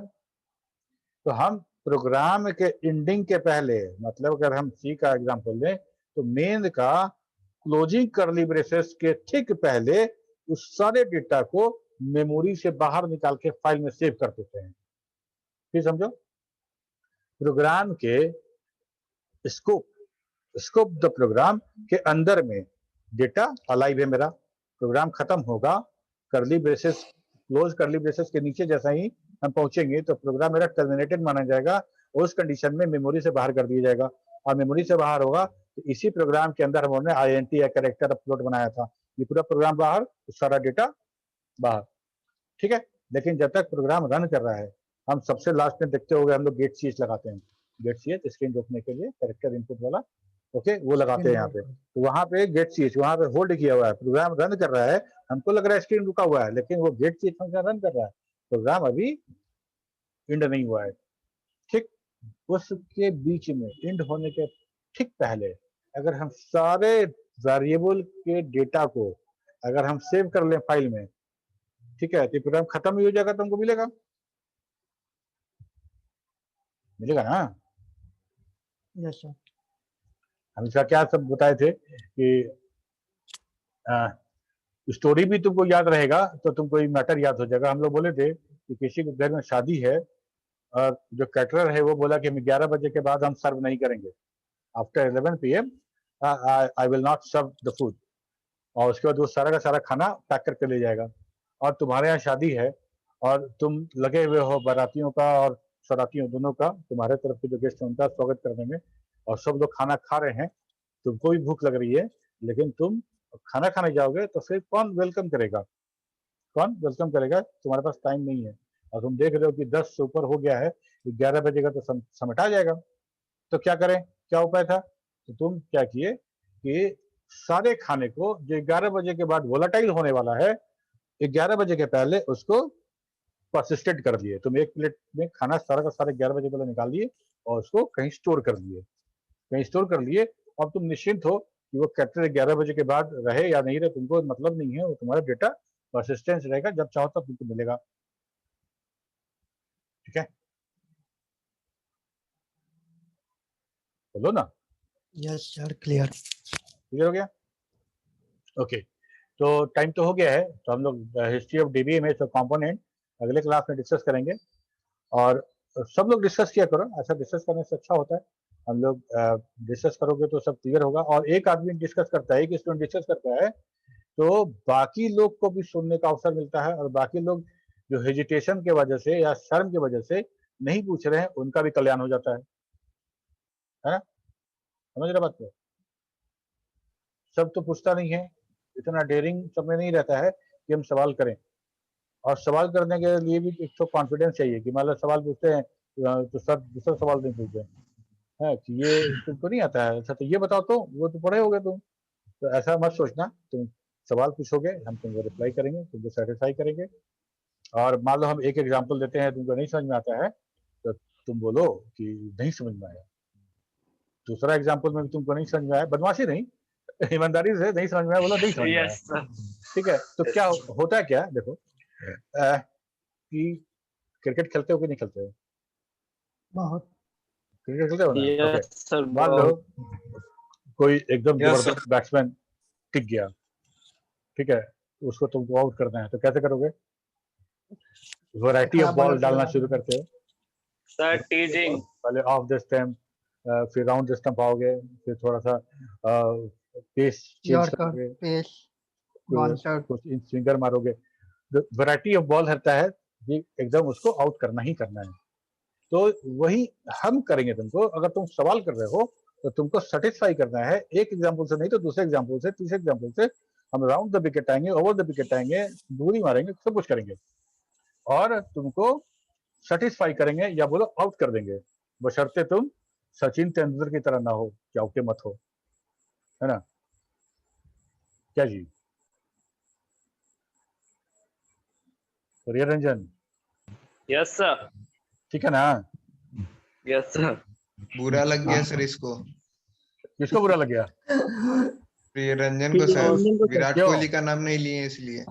तो हम प्रोग्राम के एंडिंग के पहले, मतलब अगर हम सी का एग्जांपल लें तो मेन का क्लोजिंग कर्ली ब्रेसेस के ठीक पहले उस सारे डेटा को मेमोरी से बाहर निकाल के फाइल में सेव कर देते हैं। फिर समझो, प्रोग्राम के स्कोप द प्रोग्राम के अंदर में डेटा अलाइव है मेरा, प्रोग्राम खत्म होगा, curly braces, close curly braces के नीचे जैसा ही हम पहुंचेंगे तो प्रोग्राम मेरा टर्मिनेटेड माना जाएगा, उस कंडीशन में मेमोरी से बाहर कर दिया जाएगा। और मेमोरी से बाहर होगा तो इसी प्रोग्राम के अंदर हमने INT या कैरेक्टर अपलोड बनाया था, ये पूरा प्रोग्राम बाहर, तो सारा डेटा बाहर। ठीक है, लेकिन जब तक प्रोग्राम रन कर रहा है, हम सबसे लास्ट में देखते हो गए, हम लोग गेट CH लगाते हैं, गेट CH स्क्रीन रोकने के लिए, कैरेक्टर इनपुट वाला, ओके, वो लगाते हैं यहाँ पे। तो वहां पे गेट CH वहां पे होल्ड किया हुआ है, प्रोग्राम रन कर रहा है, हमको लग रहा है स्क्रीन रुका हुआ है, लेकिन वो गेट CH फंक्शन रन कर रहा है, प्रोग्राम अभी एंड नहीं हुआ है। ठीक, उसके बीच में एंड होने के ठीक पहले अगर हम सारे वेरिएबल के डेटा को अगर हम सेव कर लें फाइल में, ठीक है, तो प्रोग्राम खत्म ही हो जाएगा, तुमको मिलेगा, मिलेगा ना? Yes sir. हम इसका क्या सब बताए थे कि स्टोरी भी तुमको याद रहेगा तो तुमको ये मैटर याद हो जाएगा। हम लोग बोले थे कि किसी के घर में शादी है और जो कैटरर है वो बोला कि हम 11 बजे के बाद हम सर्व नहीं करेंगे, after 11 PM I will not serve the food, और उसके बाद वो सारा का सारा खाना पैक करके ले जाएगा। और तुम्हारे यहाँ शादी है और तुम लगे हुए हो बारातियों का और सरातियों दोनों का, तुम्हारे तरफ के जो गेस्ट हैं उनका स्वागत करने में, और सब लोग खाना खा रहे हैं, तुमको भी भूख लग रही है, लेकिन तुम खाना खाने जाओगे तो फिर कौन वेलकम करेगा, कौन वेलकम करेगा? तुम्हारे पास टाइम नहीं है और तुम देख रहे हो कि 10 से ऊपर हो गया है, 11 बजे का तो समेटा जाएगा, तो क्या करें, क्या उपाय था? तो तुम क्या किए कि सारे खाने को जो 11 बजे के बाद वोलाटाइल होने वाला है, 11 बजे के पहले उसको परसिस्टेंट कर दिए। तुम एक प्लेट में खाना सारा का सारा 11 बजे पहले निकाल लिए और उसको कहीं स्टोर कर दिए, कहीं स्टोर कर लिए। अब तुम निश्चिंत हो कि वो कैटर 11 बजे के बाद रहे या नहीं रहे, तुमको मतलब नहीं है, वो तुम्हारा डेटा परसिस्टेंस रहेगा, जब चाहो तब तुमको मिलेगा। ठीक है, बोलो ना। Yes sir, clear. क्लियर हो गया? ओके, तो टाइम तो हो गया है, तो हम लोग हिस्ट्री ऑफ DBMS और कंपोनेंट अगले क्लास में डिस्कस करेंगे। और सब लोग डिस्कस किया करो, ऐसा डिस्कस करने से अच्छा होता है, हम लोग डिस्कस करोगे तो सब क्लियर होगा। और एक आदमी डिस्कस करता है, एक स्टूडेंट डिस्कस करता है, तो बाकी लोग को भी सुनने का अवसर मिलता है, और बाकी लोग जो हेजिटेशन के वजह से या शर्म की वजह से नहीं पूछ रहे हैं, उनका भी कल्याण हो जाता है ना? समझ रहे बात को? सब तो पूछता नहीं है, इतना डेयरिंग सब में नहीं रहता है कि हम सवाल करें, और सवाल करने के लिए भी एक तो कॉन्फिडेंस चाहिए कि मान लो सवाल पूछते हैं तो सर दूसरा सवाल नहीं पूछते हैं कि ये तुमको नहीं आता है, अच्छा तो ये बताओ, तो वो तो पढ़े होगे तुम, तो ऐसा मत सोचना, तुम सवाल पूछोगे, हम तुमको रिप्लाई करेंगे, तुमको सेटिस्फाई करेंगे। और मान लो हम एक एग्जांपल देते हैं, तुमको नहीं समझ में आता है तो तुम बोलो कि नहीं समझ में आया। दूसरा एग्जांपल में भी तुमको नहीं समझ में आया, बदमाशी नहीं, ईमानदारी से नहीं समझ में आया बोलो नहीं समझ में आया। Yes, sir. ठीक है, तो क्या होता है क्या, देखो कि क्रिकेट खेलते हो कि नहीं खेलते हो? बहुत क्रिकेट खेलते हो ना? Okay, Yes, sir. मान लो कोई एकदम Yes, जबरदस्त बैट्समैन टिक गया, ठीक है, उसको तुमको आउट करना है, तो कैसे करोगे? वैरायटी ऑफ बॉल डालना शुरू करते हो। Sir, teasing. पहले ऑफ द स्टंप, फिर राउंड द स्टंप आओगे, फिर थोड़ा सा पेस चेंज यॉर्कर, करोगे, पेस, बाउंसर। कुछ स्विंगर मारोगे। वैरायटी ऑफ बॉल रहता है, ये एकदम उसको आउट करना ही करना है। तो वही हम करेंगे तुमको। अगर तुम सवाल कर रहे हो तो तुमको सेटिस्फाई करना है, एक एग्जांपल से नहीं तो दूसरे एग्जांपल से, तीसरे एग्जांपल से। हम राउंड द विकेट आएंगे, ओवर द विकेट आएंगे, दूरी मारेंगे, सब कुछ करेंगे और तुमको सेटिस्फाई करेंगे या बोलो आउट कर देंगे, बशर्ते तुम सचिन तेंदुलकर की तरह ना हो कि आउटे मत हो, है ना? क्या जी? प्रिय रंजन, Yes, sir. ठीक है ना? Yes, sir. बुरा लग गया सर इसको, किसको बुरा लग गया? प्रिय रंजन को सर, विराट क्यों? कोहली का नाम नहीं लिए इसलिए।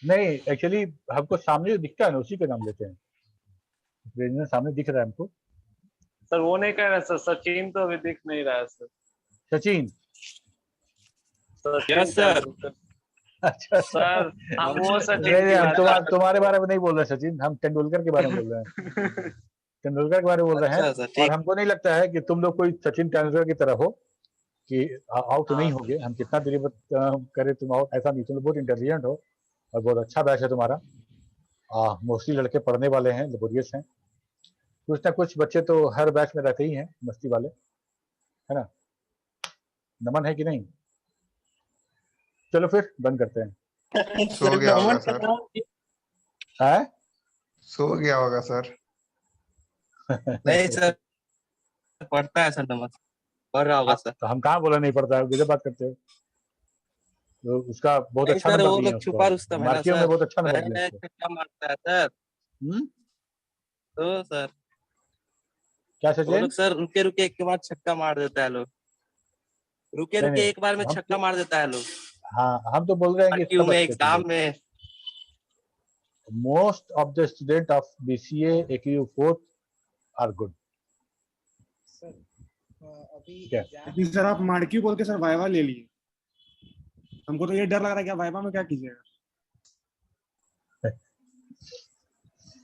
नहीं, एक्चुअली हमको सामने जो दिखता है ना उसी का नाम लेते हैं। रंजन सामने दिख रहा है हमको। सर वो नहीं कह रहा सर, सचिन तो अभी दिख नहीं रहा है sir. Sachin, Sachin Yes, sir. Tendulkar. अच्छा सर हम वो सचिन नहीं, की हम बात कर रहे हैं। तुम्हारे बारे में नहीं बोल रहे सचिन, हम तेंदुलकर के बारे में बोल रहे हैं। तेंदुलकर के बारे में बोल रहे हैं। अच्छा, ठीक। और हमको नहीं लगता है कि तुम लोग कोई सचिन तेंदुलकर की तरह हो कि आउट नहीं होगे। हम कितना देरी करे तुम आउट, ऐसा नहीं। तुम लोग बहुत इंटेलिजेंट हो और बहुत अच्छा बैच है तुम्हारा। मोस्टली लड़के पढ़ने वाले हैं, लेबोरियस हैं। कुछ ना कुछ बच्चे तो हर बैच में रहते ही हैं, मस्ती वाले, है ना? नमन है कि नहीं? चलो फिर बंद करते हैं। सो गया होगा सर, हैं? सो गया होगा सर। नहीं सर, पढ़ता है सर, नमस्ते पढ़ रहा होगा सर। तो हम कहाँ बोला नहीं पड़ता है, किधर बात करते हो? तो उसका बहुत नहीं अच्छा सर, नंबर वो दिए हैं लोग उसको, छुपा रुस्तम है ना मार्कियों में सर, बहुत अच्छा नंबर दिए नया उसको। छक्का मारता है सर। हम्म? तो सर क्या वो सचिन? लोग सर रुके रुके एक के बाद छक्का मार देता है लोग, रुके नहीं रुके नहीं, एक बार में हम छक्का तो, मार देता है लोग। हाँ हम तो बोल रहे हैं कि क्यों सब में अच्छे तुम एग्जाम लोग। में most of the student of BCA AQ 4 are good. Sir अभी क्या? लेकिन सर आप मार्की बोल के सर वाइवा ले लिए, हमको तो ये डर लग रहा है कि वाइवा में क्या कीजिएगा।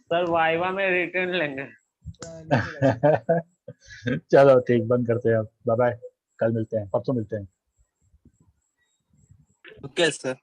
सर वाइवा में रिटर्न लेंगे। चलो ठीक, बंद करते हैं अब। बाय बाय, कल मिलते हैं, परसों मिलते हैं। Okay sir.